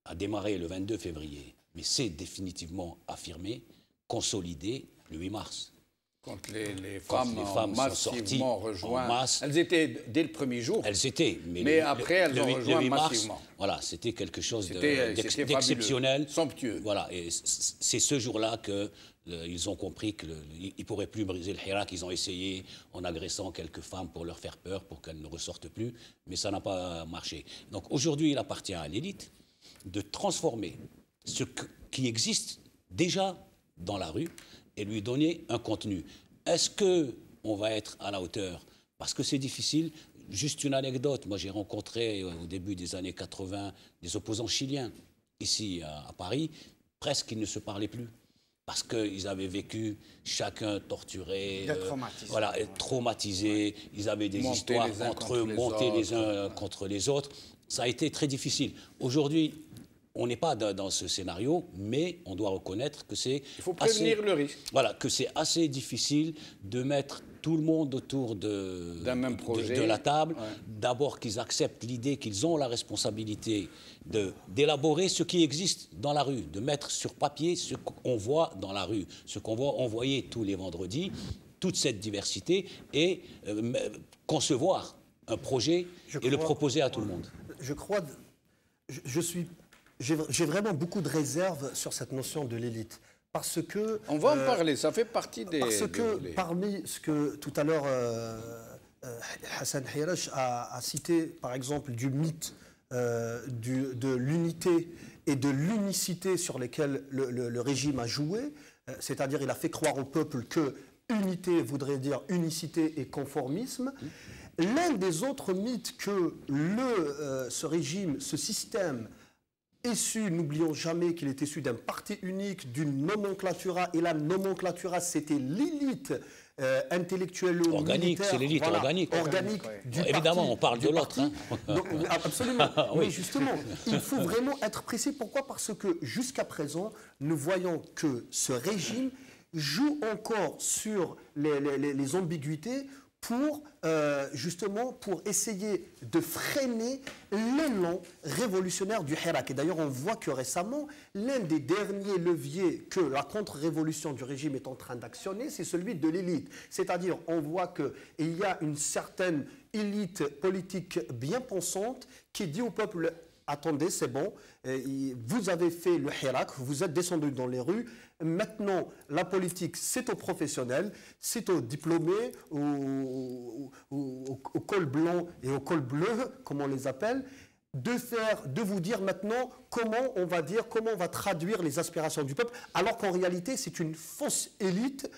S8: a démarré le 22 février. Mais c'est définitivement affirmé, consolidé le 8 mars.
S1: Quand les femmes ont massivement rejoint.
S8: En masse.
S1: Elles étaient dès le premier jour.
S8: Elles étaient.
S1: Mais après, elles ont rejoint massivement.
S8: Voilà, c'était quelque chose
S1: d'exceptionnel. Somptueux.
S8: Voilà, et c'est ce jour-là qu'ils ont compris qu'ils ne pourraient plus briser le Hirak. Ils ont essayé en agressant quelques femmes pour leur faire peur, pour qu'elles ne ressortent plus. Mais ça n'a pas marché. Donc aujourd'hui, il appartient à l'élite de transformer ce qui existe déjà dans la rue et lui donner un contenu. Est-ce qu'on va être à la hauteur? Parce que c'est difficile. Juste une anecdote. Moi, j'ai rencontré au début des années 80 des opposants chiliens ici à Paris. Presque ils ne se parlaient plus. Parce qu'ils avaient vécu, chacun torturé, traumatisé. Ils avaient des histoires entre eux, montés les uns contre les autres. Ça a été très difficile. Aujourd'hui, on n'est pas dans ce scénario, mais on doit reconnaître que c'est...
S1: Il faut prévenir le risque.
S8: Voilà, que c'est assez difficile de mettre tout le monde autour d'un même projet, de la table. Ouais. D'abord qu'ils acceptent l'idée qu'ils ont la responsabilité d'élaborer ce qui existe dans la rue, de mettre sur papier ce qu'on voit dans la rue, ce qu'on voit envoyer tous les vendredis, toute cette diversité, et concevoir un projet le proposer à tout le monde.
S7: Je crois... J'ai vraiment beaucoup de réserves sur cette notion de l'élite. Parce que...
S1: On va en parler, ça fait partie des...
S7: Parce que parmi ce que tout à l'heure Hassan Hirak a cité, par exemple, du mythe de l'unité et de l'unicité sur lesquels le régime a joué, c'est-à-dire il a fait croire au peuple que unité voudrait dire unicité et conformisme. L'un des autres mythes que ce régime, ce système, issu, n'oublions jamais qu'il est issu d'un parti unique, d'une nomenclatura, et la nomenclatura, c'était l'élite intellectuelle
S8: organique, c'est l'élite organique.
S7: Du
S8: évidemment,
S7: parti,
S8: on parle de l'autre. Hein.
S7: Absolument.
S8: Oui.
S7: Mais justement, il faut vraiment être précis. Pourquoi? Parce que jusqu'à présent, nous voyons que ce régime joue encore sur les ambiguïtés pour justement pour essayer de freiner l'élan révolutionnaire du Hirak. Et d'ailleurs, on voit que récemment, l'un des derniers leviers que la contre-révolution du régime est en train d'actionner, c'est celui de l'élite. C'est-à-dire, on voit qu'il y a une certaine élite politique bien pensante qui dit au peuple: attendez, c'est bon, vous avez fait le Hirak, vous êtes descendu dans les rues. Maintenant, la politique, c'est aux professionnels, c'est aux diplômés, au col blanc et au col bleu, comme on les appelle, de vous dire maintenant comment on va traduire les aspirations du peuple, alors qu'en réalité, c'est une fausse élite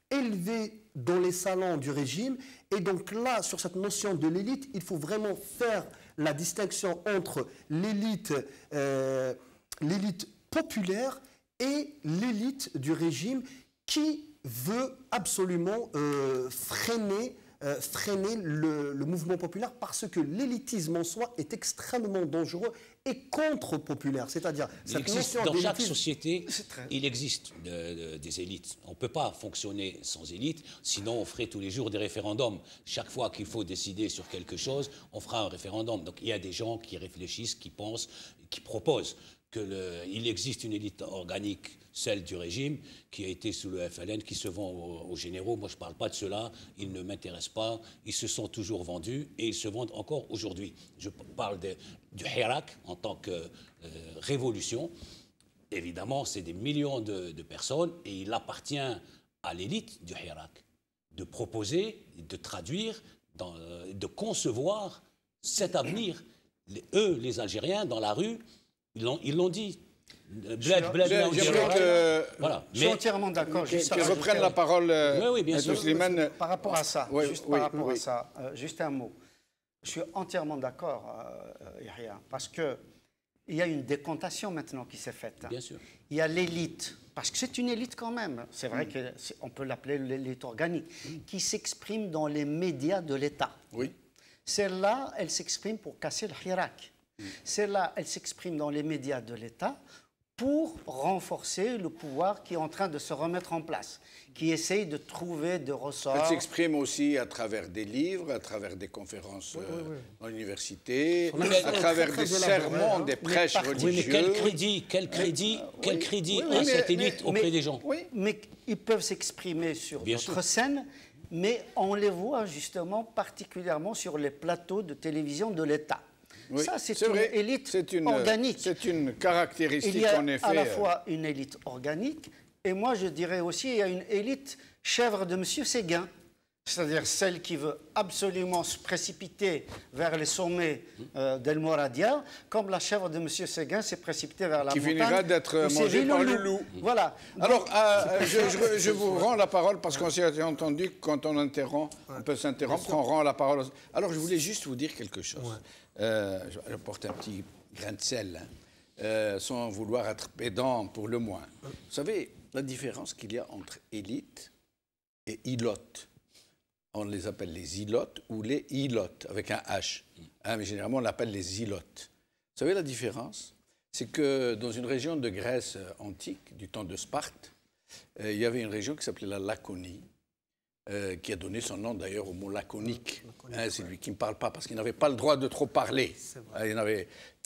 S7: élevée dans les salons du régime. Et donc là, sur cette notion de l'élite, il faut vraiment faire la distinction entre l'élite populaire et l'élite du régime qui veut absolument freiner le mouvement populaire, parce que l'élitisme en soi est extrêmement dangereux et contre-populaire. C'est-à-dire,
S8: dans chaque société, il existe des élites. On ne peut pas fonctionner sans élite, sinon on ferait tous les jours des référendums. Chaque fois qu'il faut décider sur quelque chose, on fera un référendum. Donc il y a des gens qui réfléchissent, qui pensent, qui proposent qu'il existe une élite organique, celle du régime, qui a été sous le FLN, qui se vend aux généraux. Moi, je ne parle pas de cela, ils ne m'intéressent pas, ils se sont toujours vendus et ils se vendent encore aujourd'hui. Je parle du Hirak en tant que révolution. Évidemment, c'est des millions de personnes et il appartient à l'élite du Hirak de proposer, de traduire, de concevoir cet avenir. Les Algériens, dans la rue, ils l'ont dit.
S6: Voilà. Je suis entièrement d'accord.
S1: Je reprenne la parole,
S8: oui, bien sûr.
S1: Slimane.
S6: Par rapport à ça, juste un mot. Je suis entièrement d'accord, Yahya, parce qu'il y a une décantation maintenant qui s'est faite.
S8: Bien sûr.
S6: Il y a l'élite, parce que c'est une élite quand même, c'est vrai qu'on peut l'appeler l'élite organique, qui s'exprime dans les médias de l'État.
S1: Oui.
S6: Celle-là, elle s'exprime pour casser le Hirak. Celle-là, elle s'exprime dans les médias de l'État pour renforcer le pouvoir qui est en train de se remettre en place, qui essaye de trouver des ressorts.
S1: Elle s'exprime aussi à travers des livres, à travers des conférences dans l'université, à travers des sermons, des prêches religieux.
S8: Oui, mais quel crédit a cette élite auprès des gens?
S6: Mais ils peuvent s'exprimer sur d'autres scènes, mais on les voit justement particulièrement sur les plateaux de télévision de l'État.
S1: Oui,
S6: ça, c'est une élite organique.
S1: C'est une caractéristique,
S6: il y a
S1: en effet.
S6: À la fois une élite organique, et moi je dirais aussi il y a une élite chèvre de M. Séguin, c'est-à-dire celle qui veut absolument se précipiter vers les sommets d'El Moradia, comme la chèvre de M. Séguin s'est précipitée vers la montagne.
S1: Qui finira d'être mangée par le loup.
S6: Voilà.
S1: Alors, je vous rends la parole, parce qu'on s'est entendu que quand on interrompt, on peut s'interrompre, on rend la parole. Alors, je voulais juste vous dire quelque chose. Je porte un petit grain de sel, sans vouloir être pédant pour le moins. Vous savez, la différence qu'il y a entre élite et ilote. On les appelle les ilotes ou les ilotes, avec un H. Mais généralement, on l'appelle les ilotes. Vous savez la différence? C'est que dans une région de Grèce antique, du temps de Sparte, il y avait une région qui s'appelait la Laconie, qui a donné son nom d'ailleurs au mot laconique. C'est lui qui ne parle pas, parce qu'il n'avait pas le droit de trop parler.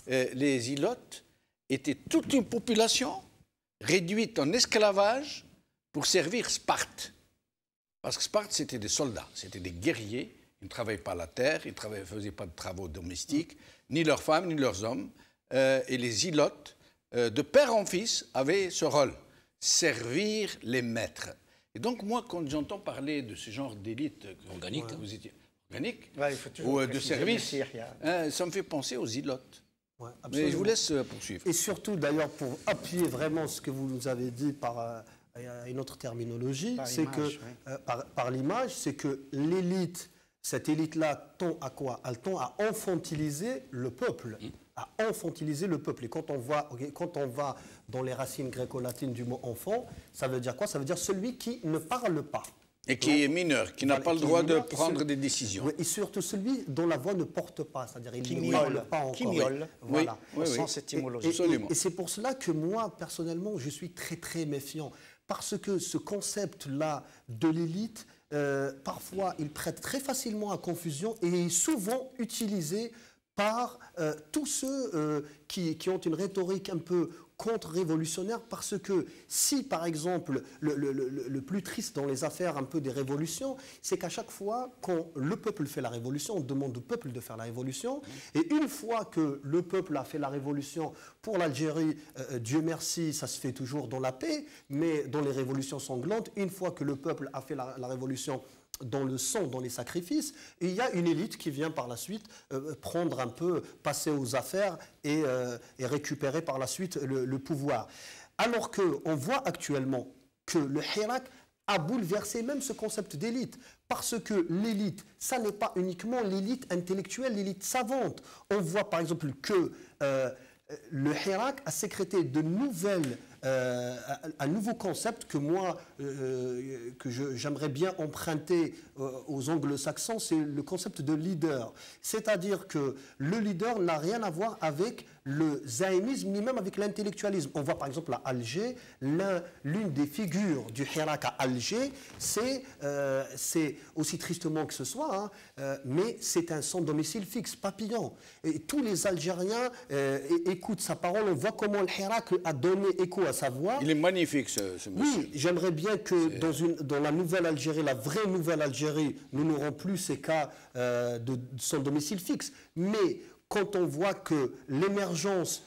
S1: Les ilotes étaient toute une population réduite en esclavage pour servir Sparte. Parce que Sparte, c'était des soldats, c'était des guerriers. Ils ne travaillaient pas la terre, ils ne faisaient pas de travaux domestiques, ni leurs femmes, ni leurs hommes. Et les ilotes, de père en fils, avaient ce rôle, servir les maîtres. Et donc, moi, quand j'entends parler de ce genre d'élite organique, vous étiez organique, ou de service, ça me fait penser aux ilotes. Mais je vous laisse poursuivre.
S7: Et surtout, d'ailleurs, pour appuyer vraiment ce que vous nous avez dit par une autre terminologie,
S6: Par
S7: c'est que,
S6: image, oui.
S7: par l'image, c'est que l'élite, cette élite-là tend à quoi? Elle tend à infantiliser le peuple. À infantiliser le peuple. Et quand on va dans les racines gréco-latines du mot enfant, ça veut dire quoi? Ça veut dire celui qui ne parle pas.
S1: Et qui est mineur, qui n'a pas le droit de prendre des décisions.
S7: Oui, et surtout celui dont la voix ne porte pas, c'est-à-dire il ne
S6: miaule,
S7: parle pas encore.
S6: qui miaule,
S7: Voilà.
S1: Oui,
S6: au
S1: oui.
S6: sens étymologique.
S1: Absolument.
S7: Et c'est pour cela que moi, personnellement, je suis très très méfiant. Parce que ce concept-là de l'élite, parfois, il prête très facilement à confusion et est souvent utilisé par tous ceux qui ont une rhétorique un peu contre-révolutionnaire, parce que si, par exemple, le plus triste dans les affaires un peu des révolutions, c'est qu'à chaque fois, quand le peuple fait la révolution, on demande au peuple de faire la révolution, et une fois que le peuple a fait la révolution pour l'Algérie, Dieu merci, ça se fait toujours dans la paix, mais dans les révolutions sanglantes, une fois que le peuple a fait la révolution dans le sang, dans les sacrifices, et il y a une élite qui vient par la suite prendre un peu, passer aux affaires et récupérer par la suite le pouvoir. Alors qu'on voit actuellement que le Hirak a bouleversé même ce concept d'élite, parce que l'élite, ça n'est pas uniquement l'élite intellectuelle, l'élite savante. On voit par exemple que le Hirak a sécrété de nouvelles un nouveau concept que moi, j'aimerais bien emprunter aux anglo-saxons, c'est le concept de leader. C'est-à-dire que le leader n'a rien à voir avec le zaïnisme, ni même avec l'intellectualisme. On voit par exemple à Alger, l'une des figures du Hirak à Alger, c'est aussi tristement que ce soit, hein, mais c'est un sans domicile fixe, Papillon. Et tous les Algériens écoutent sa parole, on voit comment le Hirak a donné écho à sa voix.
S1: Il est magnifique, ce monsieur.
S7: Oui, j'aimerais bien que dans la nouvelle Algérie, la vraie nouvelle Algérie, nous n'aurons plus ces cas de sans domicile fixe. Mais quand on voit que l'émergence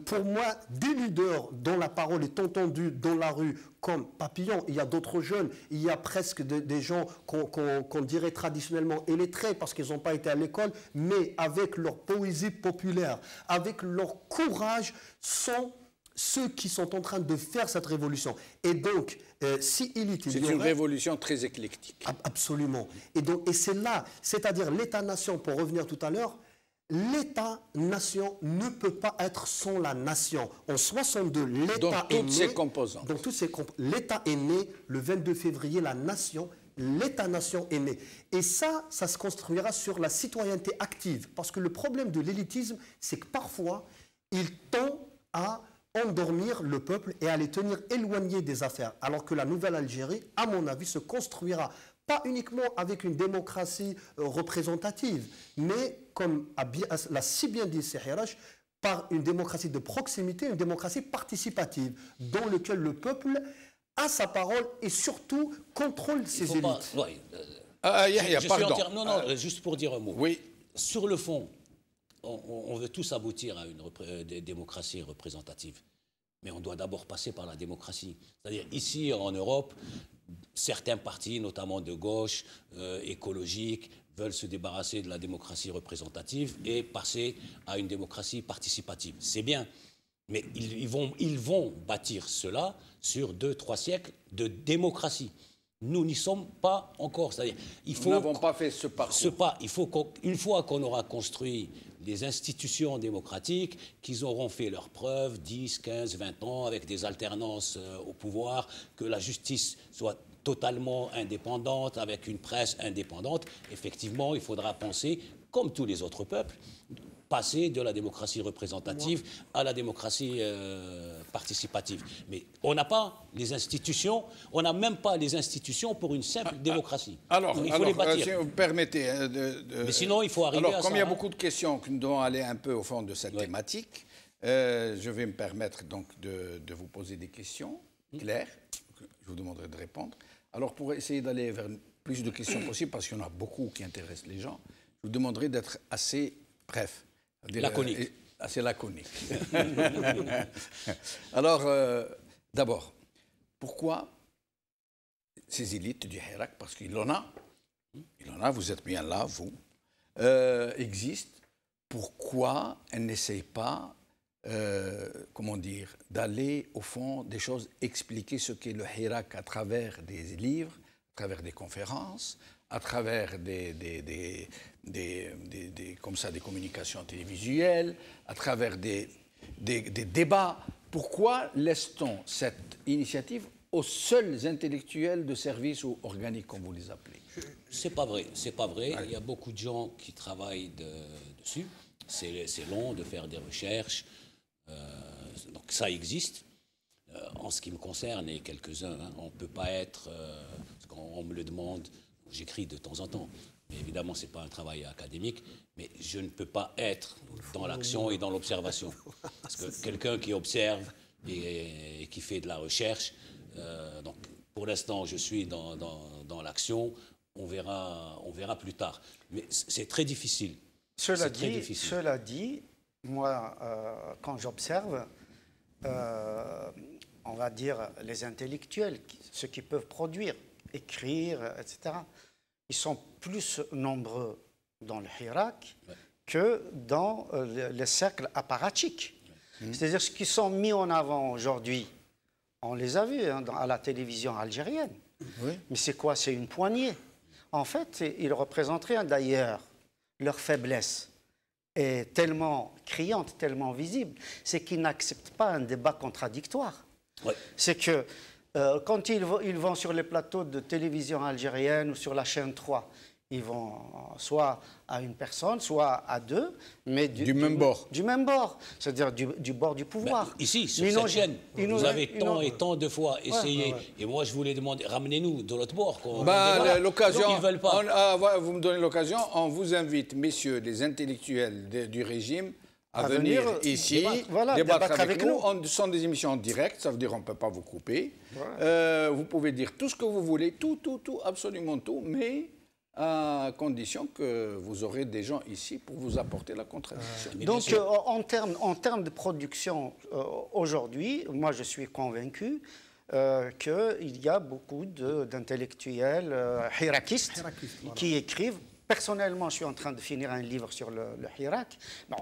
S7: pour moi, des leaders dont la parole est entendue dans la rue, comme Papillon, il y a d'autres jeunes, il y a presque des gens qu'on dirait traditionnellement illettrés parce qu'ils n'ont pas été à l'école, mais avec leur poésie populaire, avec leur courage, sont ceux qui sont en train de faire cette révolution. Et donc, si élite...
S1: C'est une révolution très éclectique.
S7: Absolument. Et c'est là, c'est-à-dire l'État-nation, pour revenir tout à l'heure, l'État-nation ne peut pas être sans la nation. En 62, l'État est né...
S1: Dans toutes ses composantes.
S7: L'État est né le 22 février, la nation, l'État-nation est né. Et ça se construira sur la citoyenneté active. Parce que le problème de l'élitisme, c'est que parfois, il tend à endormir le peuple et à les tenir éloignés des affaires. Alors que la nouvelle Algérie, à mon avis, se construira pas uniquement avec une démocratie représentative, mais, comme l'a si bien dit Sehirash, par une démocratie de proximité, une démocratie participative, dans laquelle le peuple a sa parole et surtout contrôle ses élites.
S8: Juste pour dire un mot.
S1: Oui.
S8: Sur le fond, on veut tous aboutir à une démocratie représentative. Mais on doit d'abord passer par la démocratie. C'est-à-dire, ici, en Europe, certains partis, notamment de gauche, écologiques, veulent se débarrasser de la démocratie représentative et passer à une démocratie participative. C'est bien, mais ils vont bâtir cela sur 2-3 siècles de démocratie. Nous n'y sommes pas encore. C'est-à-dire,
S1: nous n'avons pas fait ce parcours.
S8: Une fois qu'on aura construit les institutions démocratiques, qu'ils auront fait leurs preuves, 10, 15, 20 ans, avec des alternances au pouvoir, que la justice soit totalement indépendante, avec une presse indépendante, effectivement, il faudra penser, comme tous les autres peuples, passer de la démocratie représentative à la démocratie participative. Mais on n'a pas les institutions, on n'a même pas les institutions pour une simple démocratie.
S1: Alors,
S8: il faut les bâtir.
S1: Si vous permettez...
S8: Mais sinon, il faut arriver à ça.
S1: Comme il y a beaucoup de questions, que nous devons aller un peu au fond de cette thématique, je vais me permettre donc de vous poser des questions claires, que je vous demanderai de répondre. Alors, pour essayer d'aller vers plus de questions possibles, parce qu'il y en a beaucoup qui intéressent les gens, je vous demanderai d'être assez bref.
S8: Laconique.
S1: Assez laconique. Alors, d'abord, pourquoi ces élites du Hirak, parce qu'il en a, vous êtes bien là, vous, existent, pourquoi elles n'essayent pas comment dire, d'aller au fond des choses, expliquer ce qu'est le Hirak à travers des livres, à travers des conférences, à travers comme ça, des communications télévisuelles, à travers des débats. Pourquoi laisse-t-on cette initiative aux seuls intellectuels de service ou organiques, comme vous les appelez?
S8: C'est pas vrai, c'est pas vrai. Il y a beaucoup de gens qui travaillent dessus. C'est long de faire des recherches. Donc ça existe. En ce qui me concerne, et quelques-uns, hein, on ne peut pas être, parce qu'on me le demande, j'écris de temps en temps, mais évidemment ce n'est pas un travail académique, mais je ne peux pas être dans l'action et dans l'observation. Parce que quelqu'un qui observe et qui fait de la recherche, donc pour l'instant je suis dans l'action, on verra plus tard. Mais c'est très difficile.
S6: Cela dit, moi, quand j'observe, on va dire les intellectuels, ceux qui peuvent produire, écrire, etc., ils sont plus nombreux dans le Hirak que dans les cercles apparatchiks. C'est-à-dire ce qui sont mis en avant aujourd'hui, on les a vus hein, à la télévision algérienne. Oui. Mais c'est quoi? C'est une poignée. En fait, ils représenteraient d'ailleurs leur faiblesse est tellement criante, tellement visible, c'est qu'ils n'acceptent pas un débat contradictoire. Ouais. C'est que quand ils vont sur les plateaux de télévision algérienne ou sur la chaîne 3, ils vont soit à une personne, soit à deux, mais du même bord. Du même bord, c'est-à-dire du bord du pouvoir.
S8: Ben, ici, sur cette chaîne, vous avez tant et tant de fois essayé, et moi je voulais demander, ramenez-nous de l'autre bord.
S1: L'occasion, vous me donnez l'occasion, on vous invite, messieurs les intellectuels du régime, à venir ici, débattre avec nous. Ce sont des émissions en direct, ça veut dire qu'on ne peut pas vous couper. Vous pouvez dire tout ce que vous voulez, tout, absolument tout, mais à condition que vous aurez des gens ici pour vous apporter la contradiction.
S6: Donc, en termes de production, aujourd'hui, moi je suis convaincu qu'il y a beaucoup d'intellectuels hirakistes qui écrivent. Personnellement, je suis en train de finir un livre sur le Hirak. Bon,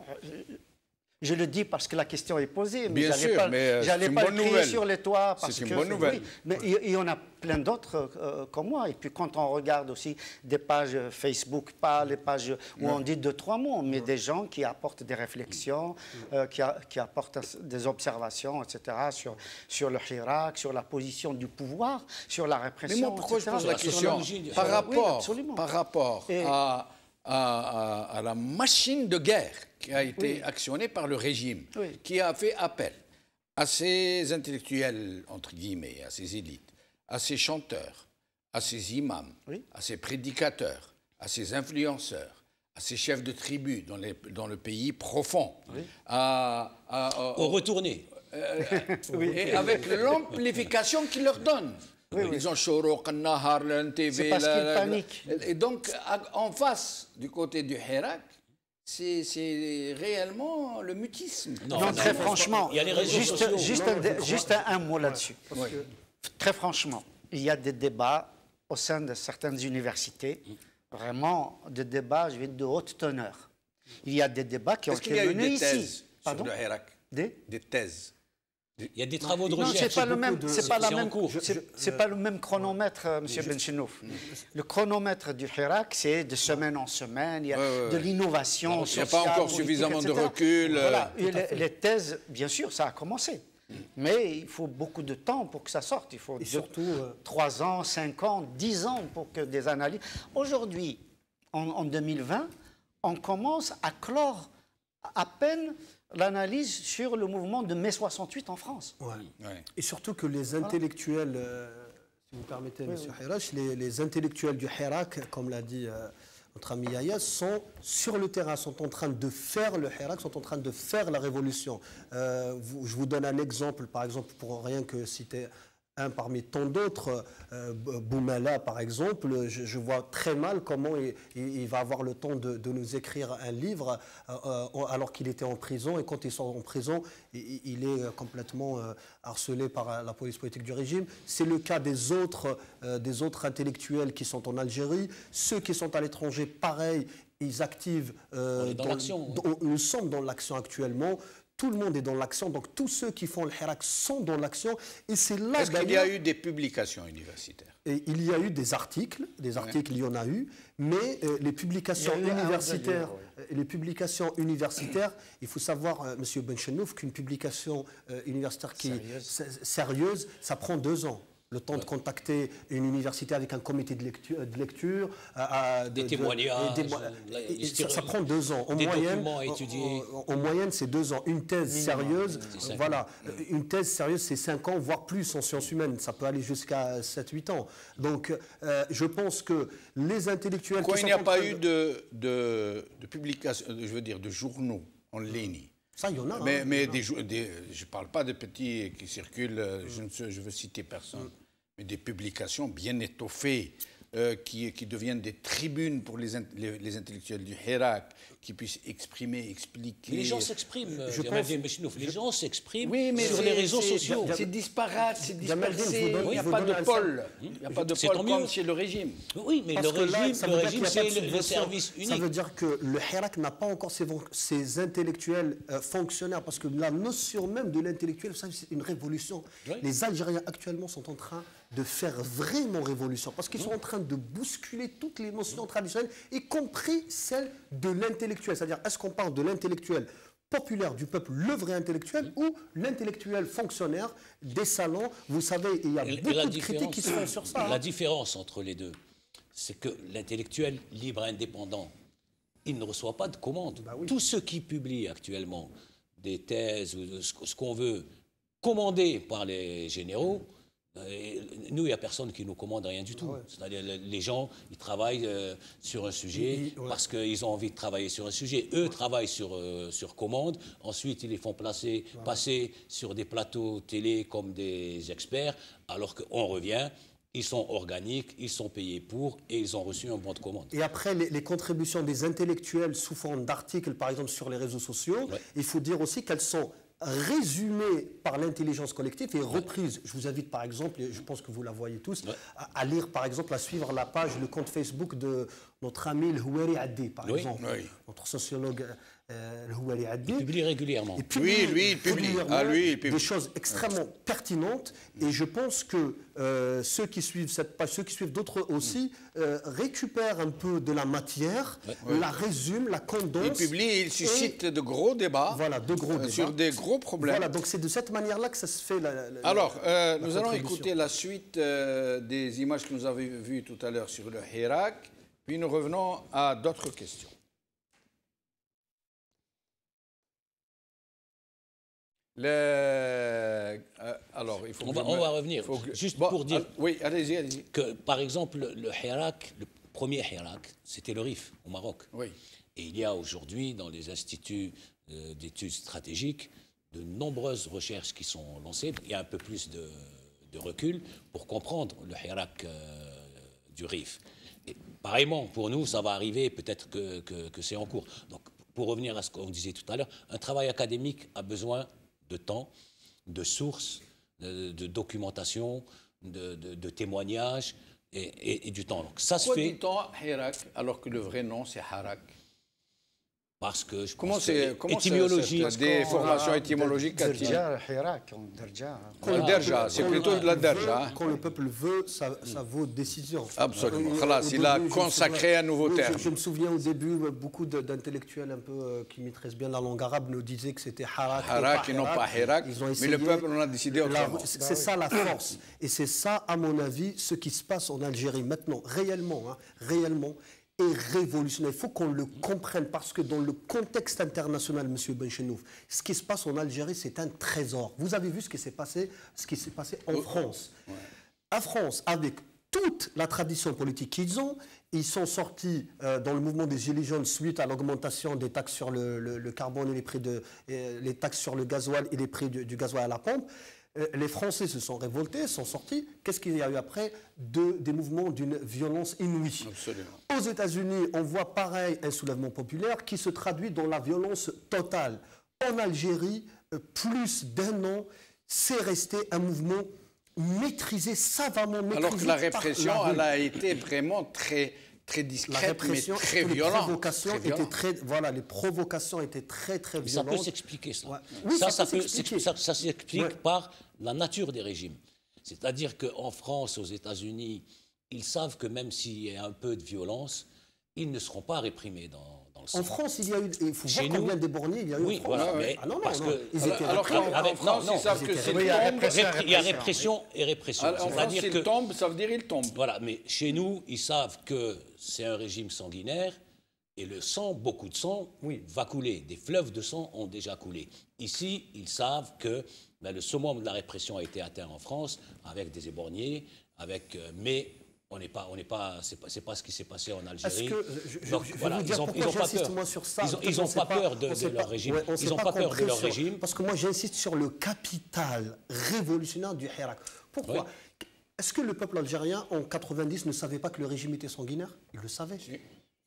S6: je le dis parce que la question est posée, mais je n'allais pas le crier sur les toits.
S1: C'est une bonne nouvelle.
S6: Oui, mais il y en a plein d'autres comme moi. Et puis quand on regarde aussi des pages Facebook, pas les pages où on dit 2-3 mots, mais des gens qui apportent des réflexions, qui apportent des observations, etc., sur le Hirak, sur la position du pouvoir, sur la répression,
S1: mais moi, pourquoi je pose la question? Par rapport à la machine de guerre qui a été actionnée par le régime, qui a fait appel à ces intellectuels, entre guillemets, à ces élites, à ces chanteurs, à ces imams, à ces prédicateurs, à ces influenceurs, à ces chefs de tribus dans le pays profond,
S8: au retourné.
S1: Et avec l'amplification qu'ils leur donnent. Ils ont Shoroq, Nahar, l'NTV.
S6: C'est parce qu'ils paniquent.
S1: Et donc, en face, du côté du Hirak, c'est réellement le mutisme.
S6: Non, très franchement,
S8: il y a les réseaux sociaux.
S6: Juste un mot là-dessus. Très franchement, il y a des débats au sein de certaines universités, vraiment des débats, je vais dire, de haute teneur. Il y a des débats qui ont été menés ici.
S1: Est-ce qu'il y a eu des thèses sur le Hirak? Des thèses?
S8: Il y a des travaux de recherche.
S6: C'est pas le même chronomètre, M. Benchenouf. Le chronomètre du Hirak, c'est de semaine en semaine, il y a de l'innovation sociale.
S1: Il n'y a pas encore suffisamment de recul.
S6: Voilà. Les thèses, bien sûr, ça a commencé. Mais il faut beaucoup de temps pour que ça sorte. Il faut surtout 3 ans, 5 ans, 10 ans pour que des analyses... Aujourd'hui, en 2020, on commence à clore à peine l'analyse sur le mouvement de mai 68 en France.
S7: Et surtout que les intellectuels, si vous permettez, M. Hirash, les intellectuels du Hirak, comme l'a dit notre ami Yahya, sont sur le terrain, sont en train de faire le Hirak, sont en train de faire la révolution. Je vous donne un exemple, par exemple, pour rien que citer un parmi tant d'autres, Boumela par exemple, je vois très mal comment il va avoir le temps de nous écrire un livre alors qu'il était en prison, et quand il sort en prison, il est complètement harcelé par la police politique du régime. C'est le cas des autres intellectuels qui sont en Algérie, ceux qui sont à l'étranger, pareil, ils activent,
S8: dans l'action.
S7: Nous sommes dans l'action actuellement. tout le monde est dans l'action, donc tous ceux qui font le Hirak sont dans l'action. Et c'est là.
S1: Est-ce qu'il y a eu des publications universitaires?
S7: Et il y a eu des articles, il y en a eu, mais les publications universitaires, il faut savoir, Monsieur Benchenouf, qu'une publication universitaire qui est sérieuse, ça prend 2 ans. Le temps de contacter une université avec un comité de lecture,
S8: des témoignages,
S7: ça prend 2 ans. En moyenne, c'est 2 ans. Une thèse sérieuse, voilà, une thèse sérieuse, c'est 5 ans, voire plus en sciences humaines. Ça peut aller jusqu'à 7-8 ans. Donc, je pense que les intellectuels...
S1: Pourquoi il n'y a pas eu de publications, je veux dire, de journaux en ligne?
S7: Ça, il y en a.
S1: Mais je ne parle pas de petits qui circulent, je veux citer personne, mais des publications bien étoffées qui deviennent des tribunes pour les intellectuels du Hirak, qui puissent exprimer, expliquer.
S8: Les gens s'expriment, les gens s'expriment sur les réseaux sociaux.
S1: C'est disparate, c'est dispersé, il n'y a pas de pôle. Il n'y a pas de pôle comme chez le régime.
S8: Oui, mais le régime, c'est le service unique.
S7: Ça veut dire que le Hirak n'a pas encore ses intellectuels fonctionnaires, parce que la notion même de l'intellectuel, c'est une révolution. Oui. Les Algériens actuellement sont en train de faire vraiment révolution, parce qu'ils sont en train de bousculer toutes les notions traditionnelles, y compris celles de l'intellectuel. C'est-à-dire, est-ce qu'on parle de l'intellectuel populaire du peuple, le vrai intellectuel, ou l'intellectuel fonctionnaire des salons? Vous savez, il y a beaucoup de critiques qui se font sur ça.
S8: La différence entre les deux, c'est que l'intellectuel libre et indépendant, il ne reçoit pas de commandes. Bah oui. Tous ceux qui publient actuellement des thèses ou ce qu'on veut, commandés par les généraux, nous, il n'y a personne qui nous commande rien du tout. Ouais. C'est-à-dire, les gens, ils travaillent sur un sujet parce qu'ils ont envie de travailler sur un sujet. Eux travaillent sur commande. Ensuite, ils les font passer sur des plateaux télé comme des experts, alors qu'on revient. Ils sont organiques, ils sont payés pour et ils ont reçu un bon de commande.
S7: Et après, les contributions des intellectuels sous forme d'articles, par exemple, sur les réseaux sociaux, il faut dire aussi qu'elles sont résumée par l'intelligence collective et reprise. Je vous invite par exemple, et je pense que vous la voyez tous, à lire par exemple, à suivre la page, le compte Facebook de notre ami El Houari Addi, par exemple, notre sociologue El Houari Addi.
S8: Il publie régulièrement.
S1: Il publie
S7: des choses extrêmement pertinentes, et je pense que ceux qui suivent cette page, ceux qui suivent d'autres aussi, récupèrent un peu de la matière, la résument, la condensent.
S1: Il suscite de gros débats, sur des gros problèmes.
S7: Voilà, donc c'est de cette manière-là que ça se fait.
S1: Alors, nous allons écouter la suite des images que nous avons vues tout à l'heure sur le Hirak, puis nous revenons à d'autres questions. Alors, il faut
S8: on va revenir. Juste pour dire
S1: allez-y.
S8: Que, par exemple, le Hirak, le premier Hirak, c'était le RIF au Maroc.
S1: Oui.
S8: Et il y a aujourd'hui, dans les instituts d'études stratégiques, de nombreuses recherches qui sont lancées. Il y a un peu plus de recul pour comprendre le Hirak du RIF. Et pareillement, pour nous, ça va arriver, peut-être que c'est en cours. Donc, pour revenir à ce qu'on disait tout à l'heure, un travail académique a besoin de temps, de sources, de documentation, de témoignages et du temps. Donc, ça se fait.
S1: Pourquoi dit-on Hirak alors que le vrai nom c'est Harak?
S8: Parce que je
S1: comment
S8: pense
S1: c'est
S8: étymologie,
S1: des formations étymologiques
S6: le
S1: derja, c'est plutôt de la derja.
S7: Quand le peuple veut, ça vaut décision.
S1: Absolument. Il a consacré un nouveau terme.
S7: Je me souviens au début, beaucoup d'intellectuels un peu qui maîtrisent bien la langue arabe nous disaient que c'était Harak
S1: et non pas Hirak, mais le peuple en a décidé autrement.
S7: C'est ça la force. Et c'est ça, à mon avis, ce qui se passe en Algérie maintenant, réellement, est révolutionnaire. Il faut qu'on le comprenne, parce que dans le contexte international, M. Benchenouf, ce qui se passe en Algérie, c'est un trésor. Vous avez vu ce qui s'est passé en France. En France, avec toute la tradition politique qu'ils ont, ils sont sortis dans le mouvement des Gilets jaunes suite à l'augmentation des taxes sur le carbone et les taxes sur le gasoil et les prix du gasoil à la pompe. Les Français se sont révoltés, sont sortis. Qu'est-ce qu'il y a eu après? Des mouvements d'une violence inouïe.
S1: Absolument.
S7: Aux États-Unis, on voit pareil un soulèvement populaire qui se traduit dans la violence totale. En Algérie, plus d'1 an, c'est resté un mouvement maîtrisé, savamment maîtrisé.
S1: Alors que la répression, elle a été vraiment très très
S7: La
S1: discrète,
S7: répression,
S1: mais très
S7: les
S1: violente.
S7: provocations
S1: Très violente.
S7: étaient très, voilà, les provocations étaient très
S8: Ça
S7: violentes.
S8: peut s'expliquer, ça.
S7: Ouais. Oui, ça peut s'expliquer.
S8: Ça s'explique
S7: Ouais.
S8: par la nature des régimes. C'est-à-dire qu'en France, aux États-Unis, ils savent que même s'il y a un peu de violence, ils ne seront pas réprimés dans le sang.
S7: En France, il y a eu, il faut
S8: Chez
S7: voir combien
S8: nous-
S7: de bornés il y a eu
S8: Oui,
S7: en France.
S8: voilà, mais
S7: Ah non, non,
S8: parce
S7: non.
S8: que-
S7: Ils étaient
S1: Alors
S7: réprimés.
S1: qu'en France, ils savent que c'est
S6: Oui, il y a
S1: tombe.
S8: Il y a répression et répression.
S1: En France,
S8: C'est-à-dire
S1: s'il
S8: que
S1: tombe, ça veut dire il tombe.
S8: Voilà, mais chez nous, ils savent que c'est un régime sanguinaire et le sang, beaucoup de sang, va couler. Des fleuves de sang ont déjà coulé. Ici, ils savent que le summum de la répression a été atteint en France avec des éborgnés, mais c'est pas ce qui s'est passé en Algérie.
S7: Est-ce que,
S8: Donc,
S7: je vais
S8: voilà,
S7: vous dire pourquoi
S8: ils ont pas
S7: j'insiste
S8: peur.
S7: moi sur ça.
S8: Ils n'ont pas peur de leur régime.
S7: Ouais, on s'est
S8: Ils n'ont pas peur de
S7: compris
S8: leur
S7: sur-
S8: régime.
S7: Parce que moi, j'insiste sur le capital révolutionnaire du Hirak. Pourquoi?
S8: Ouais.
S7: Est-ce que le peuple algérien, en 90, ne savait pas que le régime était sanguinaire? Il le savait.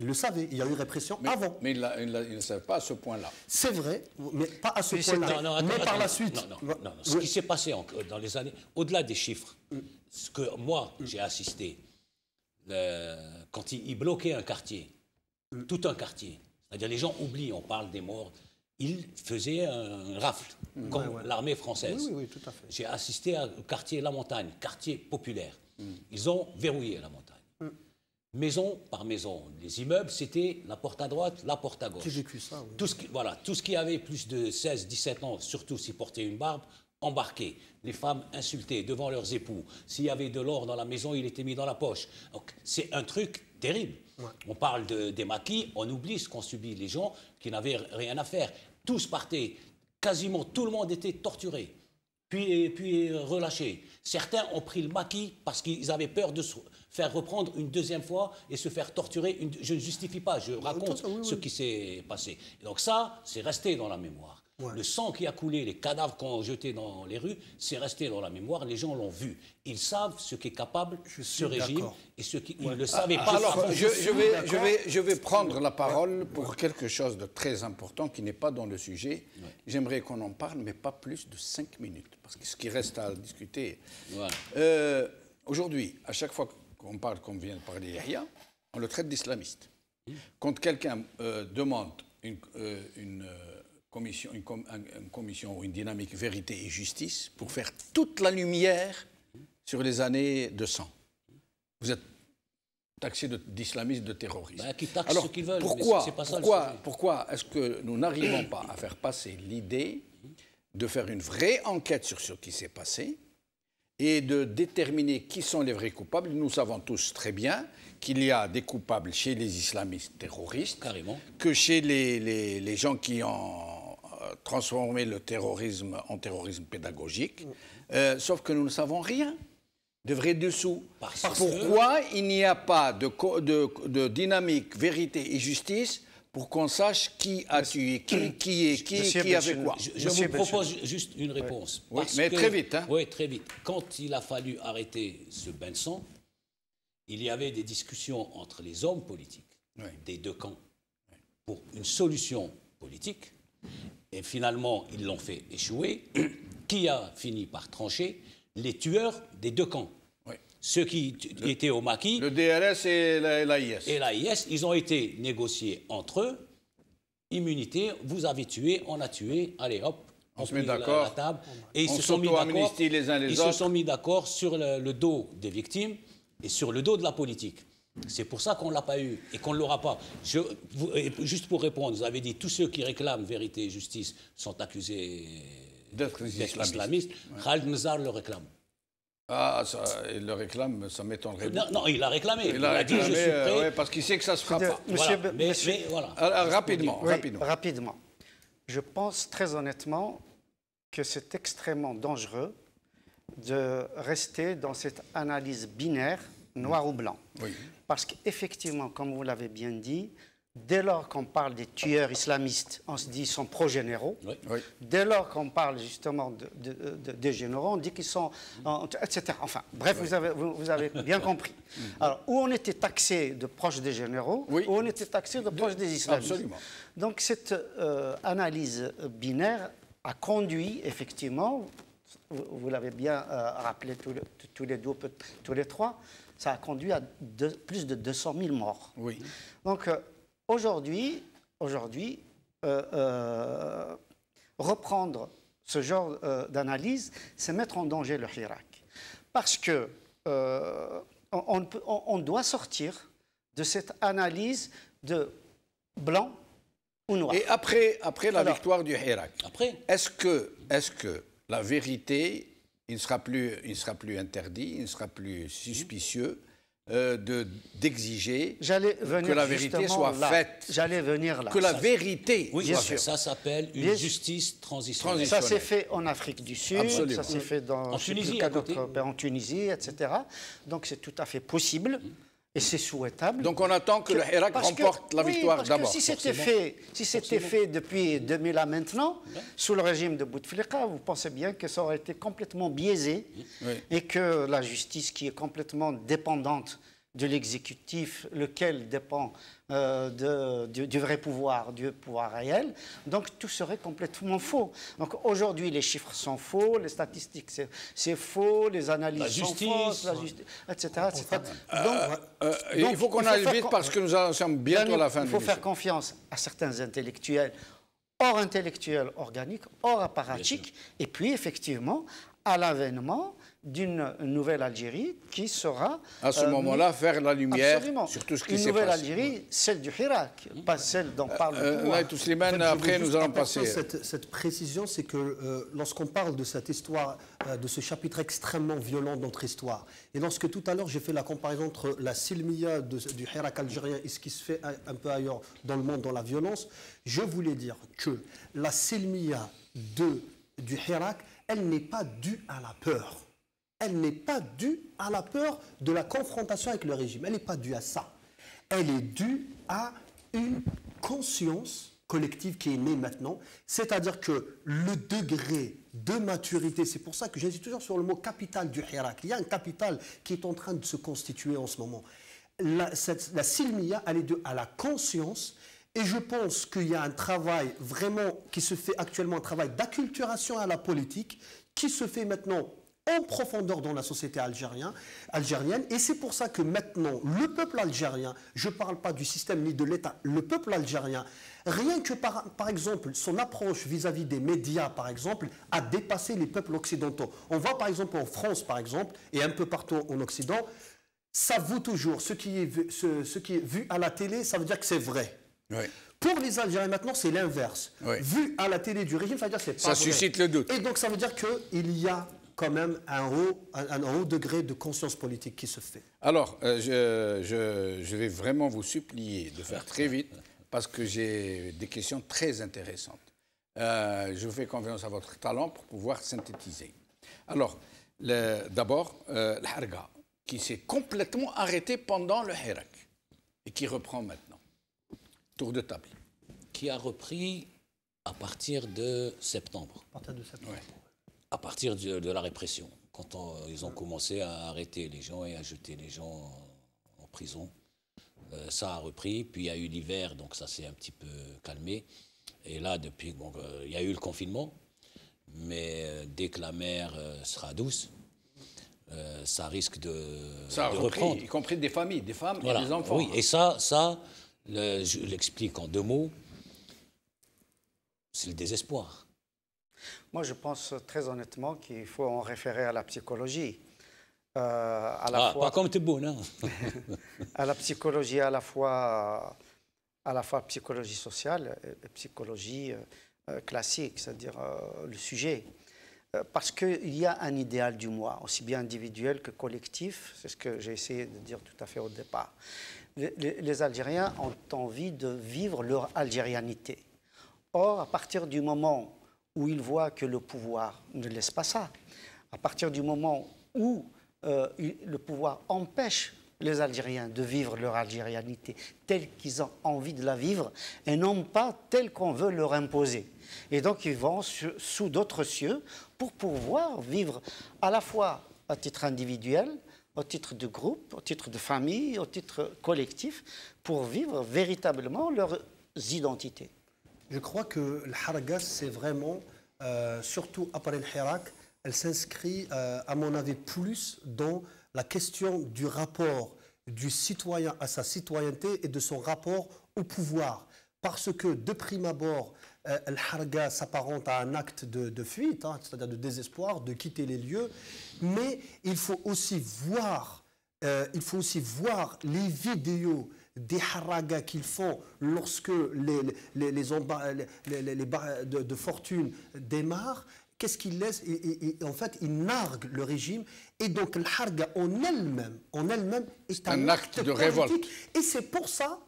S7: Il le savait. Il y a eu répression avant.
S1: Mais il ne savent pas à ce point-là.
S7: C'est vrai, mais pas à ce point-là. Mais par la suite.
S8: Non. Ce qui s'est passé dans les années, au-delà des chiffres, ce que moi j'ai assisté, quand ils bloquaient un quartier, tout un quartier, c'est-à-dire les gens oublient, on parle des morts, ils faisaient un rafle, comme l'armée française.
S7: Oui, tout à fait.
S8: J'ai assisté au quartier La Montagne, quartier populaire. Ils ont verrouillé la montagne. Maison par maison. Les immeubles, c'était la porte à droite, la porte à gauche.
S7: J'ai vécu ça, oui.
S8: Tout ce qui avait plus de 16, 17 ans, surtout s'ils portaient une barbe, embarqué. Les femmes insultées devant leurs époux. S'il y avait de l'or dans la maison, il était mis dans la poche. Donc, c'est un truc terrible. Ouais. On parle des maquis, on oublie ce qu'ont subi les gens qui n'avaient rien à faire. Tous partaient. Quasiment tout le monde était torturé, puis relâché. Certains ont pris le maquis parce qu'ils avaient peur de se faire reprendre une deuxième fois et se faire torturer. Je ne justifie pas, je raconte ce qui s'est passé. Et donc ça, c'est resté dans la mémoire. Ouais. Le sang qui a coulé, les cadavres qu'on a jetés dans les rues, c'est resté dans la mémoire. Les gens l'ont vu. Ils savent ce qu'est capable ce régime et ce qu'ils ne le savaient pas.
S1: Alors, je vais prendre la parole pour quelque chose de très important qui n'est pas dans le sujet. Ouais. J'aimerais qu'on en parle, mais pas plus de 5 minutes, parce que ce qui reste à discuter. Ouais. Aujourd'hui, à chaque fois qu'on parle, comme vient de parler Yahya, on le traite d'islamiste. Quand quelqu'un demande une commission ou une dynamique vérité et justice pour faire toute la lumière sur les années de sang. Vous êtes taxé d'islamiste, de terroriste.
S8: Qui taxe
S1: alors,
S8: ce qu'ils veulent,
S1: pourquoi est-ce que nous n'arrivons pas à faire passer l'idée de faire une vraie enquête sur ce qui s'est passé et de déterminer qui sont les vrais coupables? Nous savons tous très bien qu'il y a des coupables chez les islamistes terroristes,
S8: carrément,
S1: que chez les gens qui ont transformé le terrorisme en terrorisme pédagogique, sauf que nous ne savons rien de vrai dessous. Pourquoi il n'y a pas de dynamique, vérité et justice pour qu'on sache qui a tué, qui a fait quoi?
S8: Je vous propose juste une réponse.
S1: Oui, mais très vite. Hein?
S8: Oui, très vite. Quand il a fallu arrêter ce bain de sang, il y avait des discussions entre les hommes politiques des deux camps pour une solution politique. Et finalement, ils l'ont fait échouer. Qui a fini par trancher? Les tueurs des deux camps. Oui. Ceux qui étaient au maquis.
S1: Le DRS et l'AIS.
S8: Et l'AIS, ils ont été négociés entre eux. Immunité, vous avez tué, on a tué, allez hop,
S1: on se met d'accord.
S8: La table. Et ils
S1: on
S8: se sont mis d'accord.
S1: Les uns les
S8: ils
S1: autres.
S8: se sont mis d'accord sur le dos des victimes et sur le dos de la politique. C'est pour ça qu'on ne l'a pas eu et qu'on ne l'aura pas. Juste pour répondre, vous avez dit tous ceux qui réclament vérité et justice sont accusés d'être islamistes. Khaled Mzar le réclame.
S1: Ah, il le réclame, ça m'étonnerait.
S8: Non, il l'a réclamé.
S1: Il a dit, je suis prêt. Parce qu'il sait que ça ne se fera pas.
S8: Voilà.
S6: Rapidement. Je pense très honnêtement que c'est extrêmement dangereux de rester dans cette analyse binaire, noir ou blanc. Oui. Parce qu'effectivement, comme vous l'avez bien dit, dès lors qu'on parle des tueurs islamistes, on se dit qu'ils sont pro-généraux. Oui. Oui. Dès lors qu'on parle justement des généraux, on dit qu'ils sont... etc. Enfin, bref, oui. vous avez bien compris. Alors, où on était taxé de proches des généraux, oui. Où on était taxé de proches des islamistes.
S1: Absolument.
S6: Donc, cette analyse binaire a conduit, effectivement, vous l'avez bien rappelé tous les trois, Ça a conduit à plus de 200 000 morts.
S1: Oui.
S6: Donc aujourd'hui, reprendre ce genre d'analyse, c'est mettre en danger le Hirak. Parce que on doit sortir de cette analyse de blanc ou noir.
S1: Et après la victoire du Hirak, est-ce que la vérité, il ne sera plus interdit, il ne sera plus suspicieux d'exiger que la vérité soit faite.
S6: J'allais venir là.
S1: Que la vérité
S8: soit
S1: faite.
S8: Ça s'appelle une justice transitionnelle.
S6: Ça s'est fait en Afrique du Sud,
S1: Absolument.
S6: ça s'est fait en Tunisie, en Tunisie, etc. Donc c'est tout à fait possible. Et c'est souhaitable.
S1: Donc on attend que le Hirak remporte la victoire d'abord.
S6: Si c'était fait depuis 2000 à maintenant, sous le régime de Bouteflika, vous pensez bien que ça aurait été complètement biaisé et que la justice qui est complètement dépendante de l'exécutif, lequel dépend du vrai pouvoir, du pouvoir réel. Donc tout serait complètement faux. Donc aujourd'hui, les chiffres sont faux, les statistiques c'est faux, les analyses sont fausses, la justice, etc. Donc,
S1: il faut qu'on aille vite parce que nous sommes bientôt à la fin de l'émission.
S6: Il faut faire confiance à certains intellectuels, hors intellectuels organiques, hors apparatiques, et puis effectivement à l'avènement d'une nouvelle Algérie qui sera...
S1: À ce moment-là, faire la lumière sur tout ce qui s'est passé.
S6: Une nouvelle Algérie, celle du Hirak, pas celle dont parle le pouvoir.
S1: Slimane, après nous allons passer...
S7: Cette précision, c'est que lorsqu'on parle de cette histoire, de ce chapitre extrêmement violent de notre histoire, et lorsque tout à l'heure j'ai fait la comparaison entre la silmiya du Hirak algérien et ce qui se fait un peu ailleurs dans le monde, dans la violence, je voulais dire que la silmiya du Hirak, elle n'est pas due à la peur. Elle n'est pas due à la peur de la confrontation avec le régime. Elle n'est pas due à ça. Elle est due à une conscience collective qui est née maintenant. C'est-à-dire que le degré de maturité, c'est pour ça que j'insiste toujours sur le mot capital du Hirak. Il y a un capital qui est en train de se constituer en ce moment. La silmiya, elle est due à la conscience. Et je pense qu'il y a un travail vraiment qui se fait actuellement, un travail d'acculturation à la politique qui se fait maintenant en profondeur dans la société algérienne. Et c'est pour ça que maintenant, le peuple algérien, je ne parle pas du système ni de l'État, le peuple algérien, rien que par exemple, son approche vis-à-vis des médias, par exemple, a dépassé les peuples occidentaux. On va par exemple en France, par exemple, et un peu partout en Occident, ça vaut toujours. Ce qui est vu à la télé, ça veut dire que c'est vrai.
S1: Oui.
S7: Pour les Algériens, maintenant, c'est l'inverse.
S1: Oui.
S7: Vu à la télé du régime, ça veut dire que c'est pas vrai.
S1: Ça suscite le doute.
S7: Et donc, ça veut dire qu'il y a quand même un haut degré de conscience politique qui se fait.
S1: Alors, je vais vraiment vous supplier de faire très vite parce que j'ai des questions très intéressantes. Je vous fais confiance à votre talent pour pouvoir synthétiser. Alors, d'abord, l'Harga, qui s'est complètement arrêté pendant le Hirak et qui reprend maintenant. Tour de table.
S8: Qui a repris à partir de septembre.
S7: À partir de septembre.
S1: Ouais.
S8: À partir de la répression, quand ils ont commencé à arrêter les gens et à jeter les gens en prison. Ça a repris, puis il y a eu l'hiver, donc ça s'est un petit peu calmé. Et là, depuis, il y a eu le confinement, mais dès que la mer sera douce, ça risque de reprendre.
S1: Y compris des familles, des femmes
S8: voilà.
S1: et des enfants.
S8: Oui, et ça je l'explique en 2 mots, c'est le désespoir.
S6: Moi, je pense très honnêtement qu'il faut en référer à la psychologie. Pas
S8: comme t'es beau, non.
S6: À la psychologie, à la fois psychologie sociale et psychologie classique, c'est-à-dire le sujet. Parce qu'il y a un idéal du moi, aussi bien individuel que collectif, c'est ce que j'ai essayé de dire tout à fait au départ. Les Algériens ont envie de vivre leur algérianité. Or, à partir du moment où ils voient que le pouvoir ne laisse pas ça, à partir du moment où le pouvoir empêche les Algériens de vivre leur algérianité telle qu'ils ont envie de la vivre et non pas telle qu'on veut leur imposer. Et donc ils vont sous d'autres cieux pour pouvoir vivre à la fois à titre individuel, au titre de groupe, au titre de famille, au titre collectif, pour vivre véritablement leurs identités.
S7: Je crois que le Harga, c'est vraiment, surtout après le Hirak, elle s'inscrit, à mon avis, plus dans la question du rapport du citoyen à sa citoyenneté et de son rapport au pouvoir. Parce que, de prime abord, l'harga s'apparente à un acte de fuite, hein, c'est-à-dire de désespoir, de quitter les lieux, mais il faut aussi voir les vidéos des haragas qu'ils font lorsque les barres de fortune démarrent. Qu'est-ce qu'ils laissent et en fait, ils narguent le régime. Et donc, le harga en elle-même est un acte de révolte. Et c'est pour ça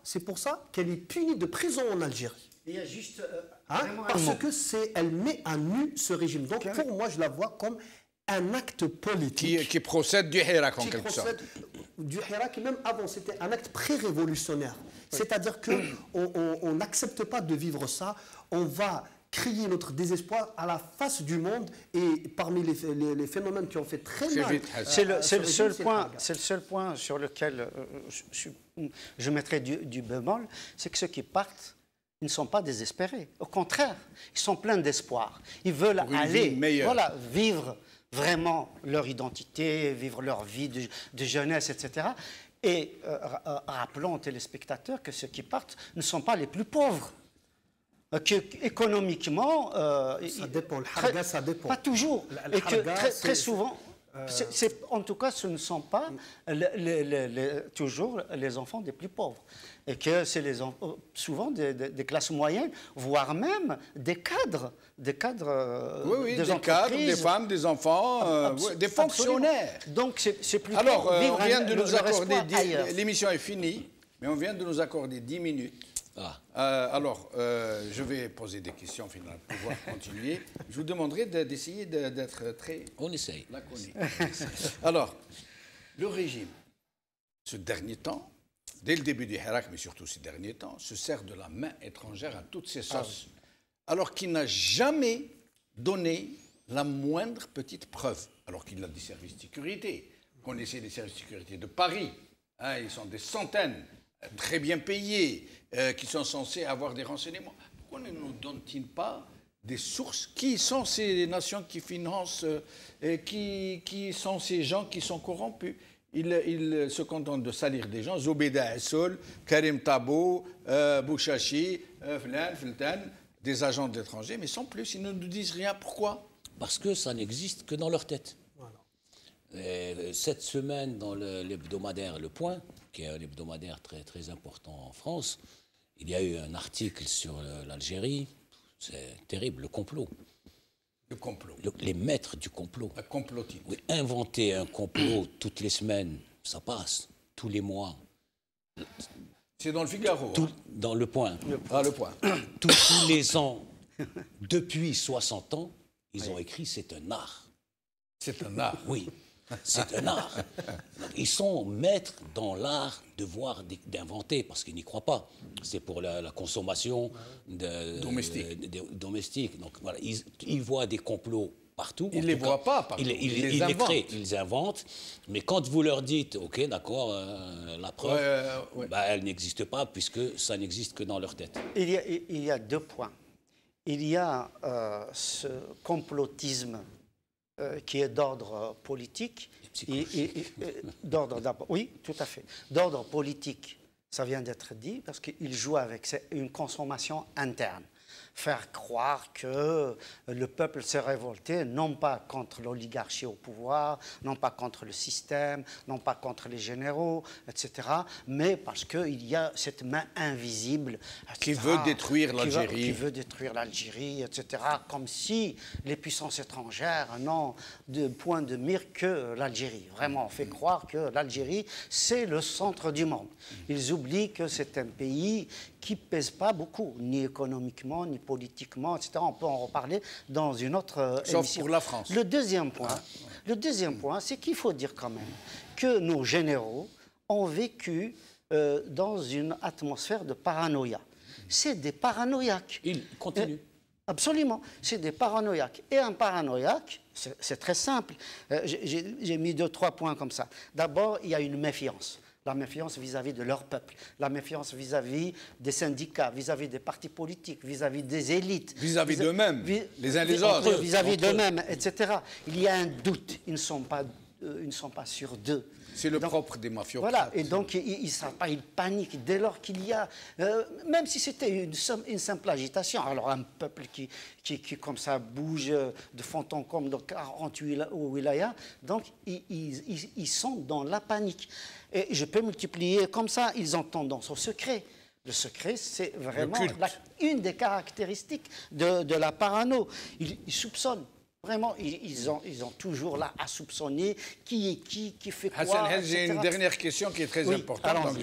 S7: qu'elle est punie de prison en Algérie.
S6: Il y a juste
S7: parce que elle met à nu ce régime. Donc, pour moi, je la vois comme un acte politique.
S1: Qui procède du Hirak, en quelque sorte.
S7: Du Hirak, même avant, c'était un acte pré-révolutionnaire. C'est-à-dire qu'on n'accepte pas de vivre ça. On va crier notre désespoir à la face du monde, et parmi les phénomènes qui ont fait très mal.
S6: C'est le seul point sur lequel je mettrai du bémol, c'est que ceux qui partent, ils ne sont pas désespérés. Au contraire, ils sont pleins d'espoir. Ils veulent aller vivre vraiment leur identité, vivre leur vie de jeunesse, etc. Et rappelons aux téléspectateurs que ceux qui partent ne sont pas les plus pauvres. Économiquement,
S7: ça dépend. Le harga, ça dépend.
S6: Pas toujours. Et que très souvent, en tout cas, ce ne sont pas toujours les enfants des plus pauvres. Et que c'est souvent des classes moyennes, voire même des cadres. Des cadres,
S1: des cadres, des femmes, des enfants, des fonctionnaires.
S6: Donc c'est plutôt.
S1: Alors, on vient de nous accorder, l'émission est finie, mais on vient de nous accorder 10 minutes. Alors, je vais poser des questions finalement pour pouvoir continuer. Je vous demanderai d'essayer d'être très laconique. Alors, le régime, ce dernier temps, dès le début du Hirak, mais surtout ces derniers temps, se sert de la main étrangère à toutes ses sauces, alors qu'il n'a jamais donné la moindre petite preuve, alors qu'il a des services de sécurité. Vous connaissez les services de sécurité de Paris, hein, ils sont des centaines, très bien payés, qui sont censés avoir des renseignements. Pourquoi ne nous donne-t-il pas des sources? Qui sont ces nations qui financent, qui sont ces gens qui sont corrompus? Ils se contentent de salir des gens, Zoubeda Assoul, Karim Tabo, Bouchachi, Fultan, des agents d'étrangers, mais sans plus, ils ne nous disent rien. Pourquoi?
S8: Parce que ça n'existe que dans leur tête. Voilà. Cette semaine, dans l'hebdomadaire Le Point, qui est un hebdomadaire très, très important en France, il y a eu un article sur l'Algérie. C'est terrible, le complot.
S1: Le complot.
S8: Les maîtres du complot.
S1: La complotine.
S8: Oui, inventer un complot toutes les semaines, ça passe. Tous les mois.
S1: C'est dans le Figaro.
S8: Dans Le Point.
S1: Le Point.
S8: Tous les ans, depuis 60 ans, ils ont écrit « c'est un art ».
S1: C'est un art.
S8: Oui. C'est un art. Ils sont maîtres dans l'art de voir, d'inventer, parce qu'ils n'y croient pas. C'est pour la consommation domestique. Donc voilà, ils voient des complots partout.
S1: Ils ne les voient pas partout.
S8: Ils les créent, ils les inventent. Mais quand vous leur dites, OK, d'accord, la preuve, elle n'existe pas, puisque ça n'existe que dans leur tête.
S6: Il y a 2 points. Il y a ce complotisme qui est d'ordre politique, oui, tout à fait, d'ordre politique, ça vient d'être dit, parce qu'il joue avec une consommation interne. Faire croire que le peuple s'est révolté, non pas contre l'oligarchie au pouvoir, non pas contre le système, non pas contre les généraux, etc., mais parce qu'il y a cette main invisible
S1: qui veut détruire l'Algérie.
S6: Qui veut détruire l'Algérie, etc., comme si les puissances étrangères n'ont de point de mire que l'Algérie. Vraiment, on fait croire que l'Algérie, c'est le centre du monde. Ils oublient que c'est un pays qui ne pèse pas beaucoup, ni économiquement, ni politiquement, etc. On peut en reparler dans une autre émission.
S1: Sauf pour la France.
S6: Le deuxième point, c'est qu'il faut dire quand même que nos généraux ont vécu dans une atmosphère de paranoïa. C'est des paranoïaques.
S8: Ils continuent.
S6: Absolument, c'est des paranoïaques. Et un paranoïaque, c'est très simple. J'ai mis 2-3 points comme ça. D'abord, il y a une méfiance. La méfiance vis-à-vis de leur peuple, la méfiance vis-à-vis des syndicats, vis-à-vis des partis politiques, vis-à-vis des élites.
S1: Vis-à-vis d'eux-mêmes, les uns les autres.
S6: Vis-à-vis d'eux-mêmes, etc. Il y a un doute. Ils ne sont pas ils ne sont pas sur deux.
S1: C'est le
S6: Donc,
S1: propre des mafiocrates.
S6: Voilà, et donc ils paniquent dès lors qu'il y a, même si c'était une simple agitation, alors un peuple qui comme ça bouge de fond en comble dans 48 wilayas, donc ils sont dans la panique. Et je peux multiplier comme ça, ils ont tendance au secret. Le secret, c'est vraiment une des caractéristiques de la parano. Ils soupçonnent. Vraiment, ils ont toujours là à soupçonner qui est qui fait quoi.
S1: Hassan, j'ai une dernière question qui est très importante.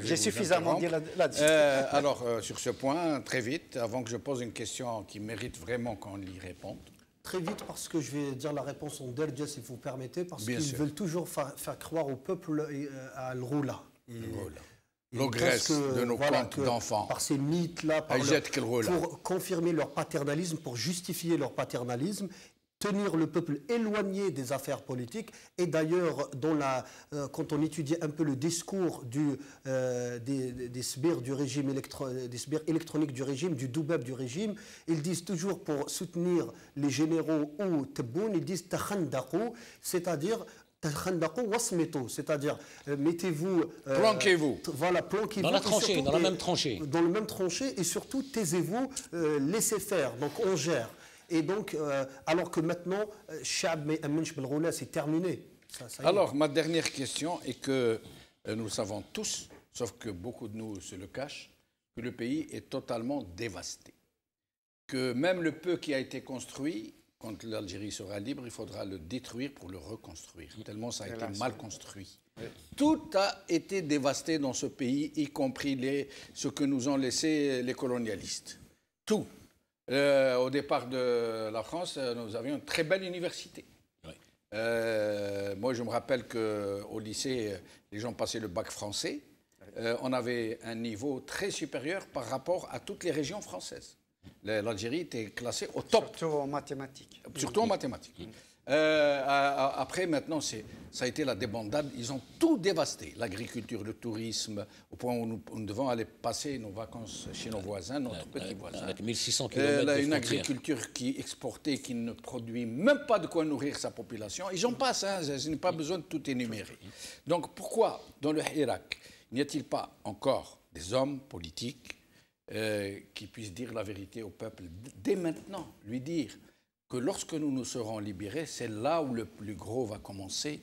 S6: J'ai suffisamment dit là-dessus.
S1: Alors, sur ce point, très vite, avant que je pose une question qui mérite vraiment qu'on y réponde.
S7: Très vite, parce que je vais dire la réponse en derja, si vous permettez, parce qu'ils veulent toujours faire croire au peuple à l'roula.
S1: L'ogresse de nos contes d'enfants.
S7: Par ces mythes-là, pour confirmer leur paternalisme, pour justifier leur paternalisme, tenir le peuple éloigné des affaires politiques. Et d'ailleurs, quand on étudie un peu le discours des sbires du régime des sbires électroniques du régime, du doubab du régime, ils disent toujours, pour soutenir les généraux ou tebboun, ils disent takhandaqou, c'est-à-dire c'est-à-dire mettez-vous...
S1: planquez-vous.
S7: Voilà, planquez-vous.
S8: Dans la tranchée, dans la même tranchée.
S7: Dans le même tranchée, et surtout, taisez-vous, laissez faire. Donc, on gère. Et donc, alors que maintenant, c'est terminé.
S1: Alors, ma dernière question est que nous savons tous, sauf que beaucoup de nous se le cachent, que le pays est totalement dévasté. Que même le peu qui a été construit... Quand l'Algérie sera libre, il faudra le détruire pour le reconstruire, tellement ça a été mal construit. Tout a été dévasté dans ce pays, y compris ce que nous ont laissé les colonialistes. Tout. Au départ de la France, nous avions une très belle université. Oui. Moi, je me rappelle qu'au lycée, les gens passaient le bac français. On avait un niveau très supérieur par rapport à toutes les régions françaises. L'Algérie était classée au top.
S6: Surtout en mathématiques.
S1: Surtout en mathématiques. Après, maintenant, ça a été la débandade. Ils ont tout dévasté. L'agriculture, le tourisme, au point où nous devons aller passer nos vacances chez nos voisins, notre petits voisins.
S8: Avec 1600 km
S1: une agriculture qui exportait, qui ne produit même pas de quoi nourrir sa population. Et j'en passe, je n'ai pas besoin de tout énumérer. Donc, pourquoi, dans le Hirak, n'y a-t-il pas encore des hommes politiques qui puisse dire la vérité au peuple, dès maintenant, lui dire que lorsque nous nous serons libérés, c'est là où le plus gros va commencer,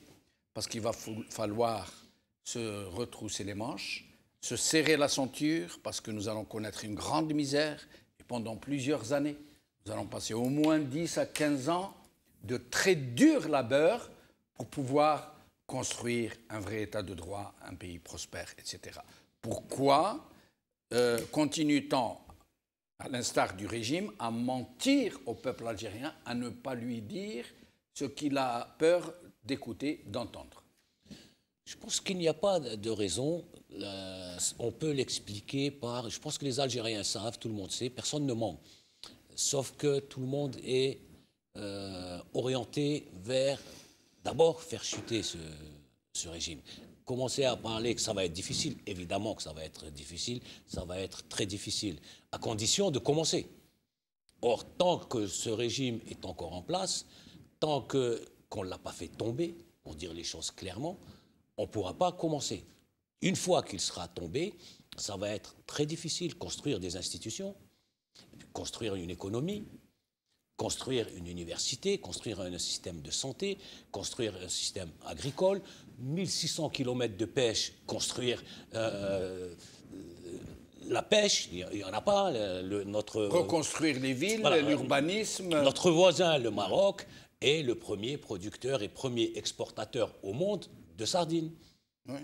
S1: parce qu'il va falloir se retrousser les manches, se serrer la ceinture, parce que nous allons connaître une grande misère, et pendant plusieurs années, nous allons passer au moins 10 à 15 ans de très dur labeur pour pouvoir construire un vrai état de droit, un pays prospère, etc. Pourquoi continue-t-on, à l'instar du régime, à mentir au peuple algérien, à ne pas lui dire ce qu'il a peur d'écouter, d'entendre?
S8: Je pense qu'il n'y a pas de raison. On peut l'expliquer par... Je pense que les Algériens savent, tout le monde sait, personne ne ment. Sauf que tout le monde est orienté vers, d'abord, faire chuter ce régime. Commencer à parler que ça va être difficile, évidemment que ça va être difficile, ça va être très difficile, à condition de commencer. Or, tant que ce régime est encore en place, tant qu'on ne l'a pas fait tomber, pour dire les choses clairement, on ne pourra pas commencer. Une fois qu'il sera tombé, ça va être très difficile de construire des institutions, construire une économie, construire une université, construire un système de santé, construire un système agricole, 1600 km de pêche, construire la pêche, il n'y en a pas.
S1: Reconstruire les villes, voilà, l'urbanisme.
S8: Notre voisin, le Maroc, est le premier producteur et premier exportateur au monde de sardines. Oui.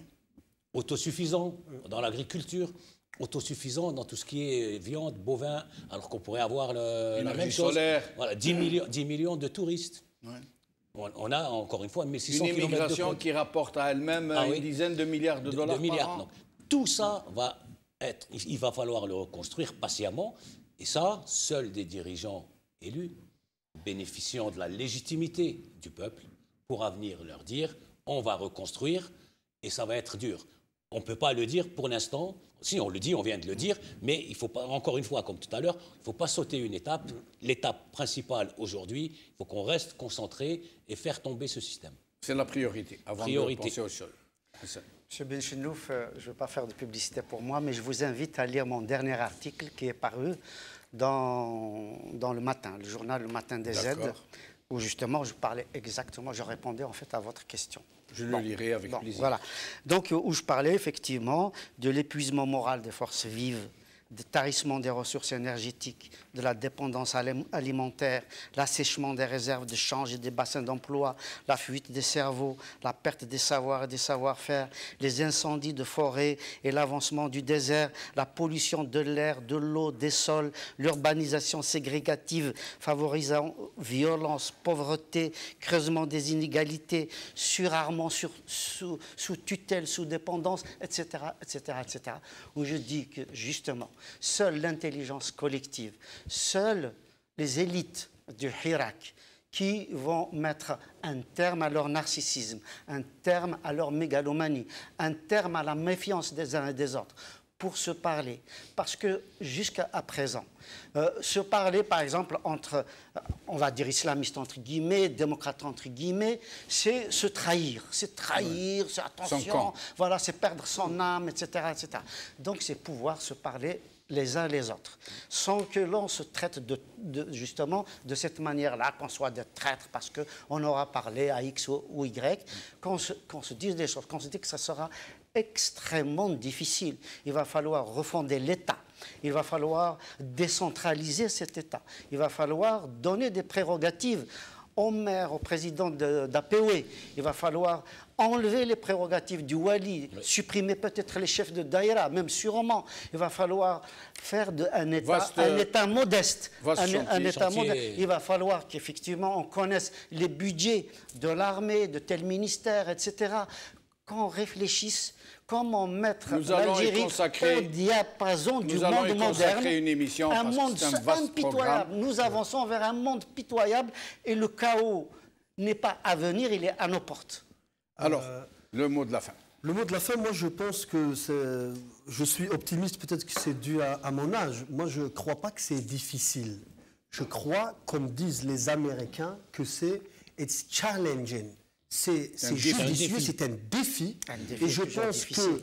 S8: Autosuffisant dans l'agriculture, autosuffisant dans tout ce qui est viande, bovin, alors qu'on pourrait avoir la même chose.
S1: Solaire.
S8: Voilà, 10 millions de touristes. Oui. On a, encore une fois, 1600 km de...
S1: Une immigration qui rapporte à elle-même une dizaine de milliards de dollars par an.
S8: Donc, tout ça va être... Il va falloir le reconstruire patiemment. Et ça, seuls des dirigeants élus, bénéficiant de la légitimité du peuple, pourra venir leur dire « on va reconstruire et ça va être dur ». On ne peut pas le dire pour l'instant. Si, on le dit, on vient de le dire, mais il ne faut pas, encore une fois, comme tout à l'heure, il ne faut pas sauter une étape. L'étape principale aujourd'hui, il faut qu'on reste concentré et faire tomber ce système.
S1: C'est la priorité, avant de penser aux choses.
S6: Monsieur Benchenouf, je ne veux pas faire de publicité pour moi, mais je vous invite à lire mon dernier article qui est paru dans le Matin, le journal Le Matin des Z, où justement je parlais exactement, je répondais en fait à votre question.
S1: Je le lirai avec plaisir.
S6: Voilà. Donc, où je parlais effectivement de l'épuisement moral des forces vives, du tarissement des ressources énergétiques, de la dépendance alimentaire, l'assèchement des réserves de change et des bassins d'emploi, la fuite des cerveaux, la perte des savoirs et des savoir-faire, les incendies de forêt et l'avancement du désert, la pollution de l'air, de l'eau, des sols, l'urbanisation ségrégative favorisant violence, pauvreté, creusement des inégalités, surarmement sous tutelle, sous dépendance, etc., etc., etc. Où je dis que justement, seule l'intelligence collective, seules les élites du Hirak qui vont mettre un terme à leur narcissisme, un terme à leur mégalomanie, un terme à la méfiance des uns et des autres, pour se parler. Parce que jusqu'à présent, se parler par exemple entre, on va dire islamistes entre guillemets, démocrates entre guillemets, c'est se trahir, c'est attention, voilà, c'est perdre son âme, etc., etc. Donc c'est pouvoir se parler les uns les autres, sans que l'on se traite justement de cette manière-là, qu'on soit des traîtres parce qu'on aura parlé à X ou Y, qu'on se dise des choses, qu'on se dit que ça sera extrêmement difficile. Il va falloir refonder l'État. Il va falloir décentraliser cet État. Il va falloir donner des prérogatives au maire, au président d'APOE. Il va falloir enlever les prérogatives du Wali, supprimer peut-être les chefs de Daïra, même sûrement. Il va falloir faire un État modeste. Un État modeste. Il va falloir qu'effectivement on connaisse les budgets de l'armée, de tel ministère, etc. Qu'on réfléchisse comment mettre l'Algérie au diapason du monde moderne, un monde impitoyable. Nous avançons vers un monde pitoyable et le chaos n'est pas à venir, il est à nos portes.
S1: Alors, le mot de la fin.
S7: Le mot de la fin, moi je pense que je suis optimiste, peut-être que c'est dû à mon âge. Moi je ne crois pas que c'est difficile. Je crois, comme disent les Américains, que it's challenging. C'est judicieux, c'est un défi. Et je pense que,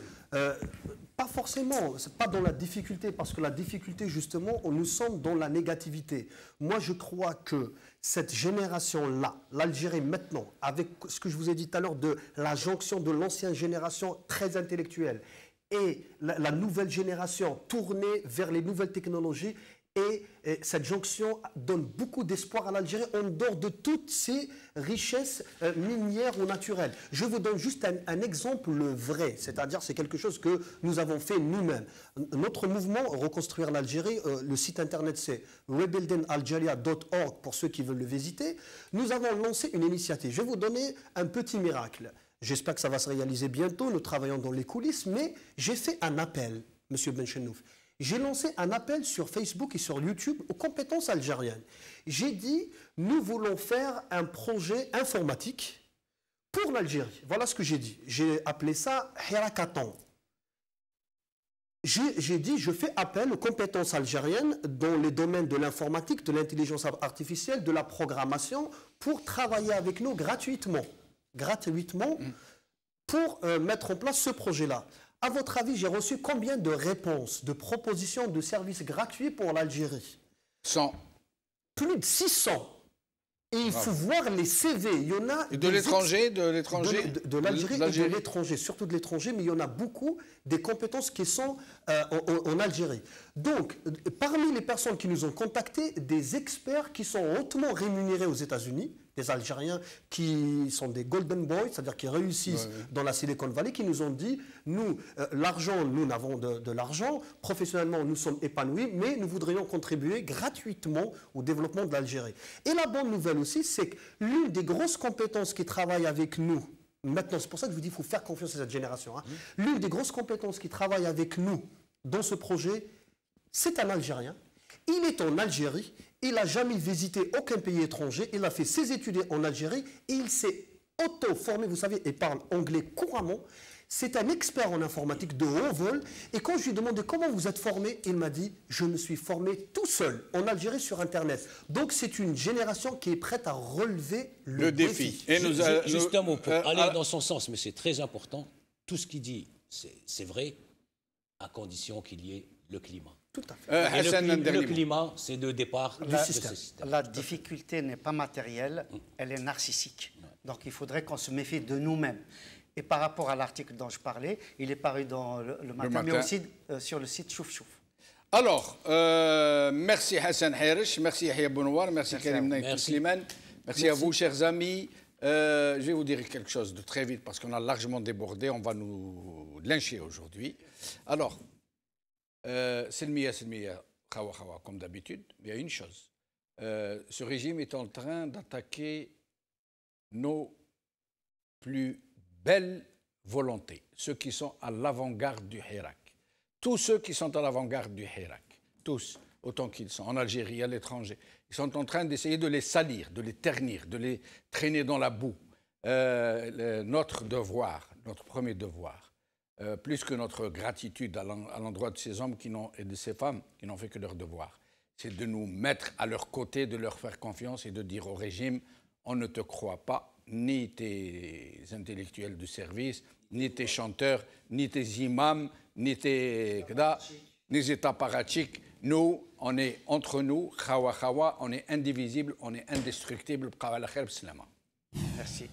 S7: pas forcément, c'est pas dans la difficulté, parce que la difficulté, justement, nous sommes dans la négativité. Moi, je crois que cette génération-là, l'Algérie maintenant, avec ce que je vous ai dit tout à l'heure de la jonction de l'ancienne génération très intellectuelle et la nouvelle génération tournée vers les nouvelles technologies, et cette jonction donne beaucoup d'espoir à l'Algérie en dehors de toutes ces richesses minières ou naturelles. Je vous donne juste un exemple vrai, c'est-à-dire c'est quelque chose que nous avons fait nous-mêmes. Notre mouvement Reconstruire l'Algérie, le site internet c'est rebuildingalgeria.org pour ceux qui veulent le visiter. Nous avons lancé une initiative. Je vais vous donner un petit miracle. J'espère que ça va se réaliser bientôt, nous travaillons dans les coulisses, mais j'ai fait un appel, Monsieur Benchenouf. J'ai lancé un appel sur Facebook et sur YouTube aux compétences algériennes. J'ai dit, nous voulons faire un projet informatique pour l'Algérie. Voilà ce que j'ai dit. J'ai appelé ça Hirakaton. J'ai dit, je fais appel aux compétences algériennes dans les domaines de l'informatique, de l'intelligence artificielle, de la programmation, pour travailler avec nous gratuitement pour mettre en place ce projet-là. À votre avis, j'ai reçu combien de réponses, de propositions de services gratuits pour l'Algérie?
S1: 100.
S7: Plus de 600. Et il faut voir les CV. Il y en a
S1: de l'étranger, de
S7: l'Algérie et de l'étranger, surtout de l'étranger, mais il y en a beaucoup des compétences qui sont en Algérie. Donc, parmi les personnes qui nous ont contactés, des experts qui sont hautement rémunérés aux États-Unis, des Algériens qui sont des golden boys, c'est-à-dire qui réussissent dans la Silicon Valley, qui nous ont dit, nous, l'argent, nous n'avons de l'argent, professionnellement, nous sommes épanouis, mais nous voudrions contribuer gratuitement au développement de l'Algérie. Et la bonne nouvelle aussi, c'est que l'une des grosses compétences qui travaillent avec nous, maintenant, c'est pour ça que je vous dis qu'il faut faire confiance à cette génération, hein, l'une des grosses compétences qui travaille avec nous dans ce projet, c'est un Algérien. Il est en Algérie, il n'a jamais visité aucun pays étranger, il a fait ses études en Algérie et il s'est auto-formé, vous savez, il parle anglais couramment. C'est un expert en informatique de haut vol. Et quand je lui ai demandé comment vous êtes formé, il m'a dit je me suis formé tout seul en Algérie sur Internet. Donc c'est une génération qui est prête à relever le défi.
S8: Et juste un mot pour aller dans son sens, mais c'est très important. Tout ce qu'il dit, c'est vrai, à condition qu'il y ait le climat.
S7: Tout à fait.
S8: Le climat, c'est le départ du système.
S6: La difficulté n'est pas matérielle, elle est narcissique. Donc il faudrait qu'on se méfie de nous-mêmes. Et par rapport à l'article dont je parlais, il est paru dans le matin, mais aussi sur le site Chouf Chouf.
S1: Alors, merci Hassan Hairiche, merci Yahya Bounouar, merci Karim Naït Slimane, merci à vous, chers amis. Je vais vous dire quelque chose de très vite parce qu'on a largement débordé, on va nous lyncher aujourd'hui. Alors, Selmia, Khawa Khawa, comme d'habitude, il y a une chose. Ce régime est en train d'attaquer nos plus belles volontés, ceux qui sont à l'avant-garde du Hirak. Tous ceux qui sont à l'avant-garde du Hirak, tous, autant qu'ils sont en Algérie, à l'étranger, ils sont en train d'essayer de les salir, de les ternir, de les traîner dans la boue. Notre devoir, notre premier devoir, plus que notre gratitude à l'endroit de ces hommes et de ces femmes qui n'ont fait que leur devoir, c'est de nous mettre à leur côté, de leur faire confiance et de dire au régime, on ne te croit pas, ni tes intellectuels du service, ni tes chanteurs, ni tes imams, ni tes apparatchiks. Nous, on est entre nous, khawa khawa, on est indivisible, on est indestructible. Merci.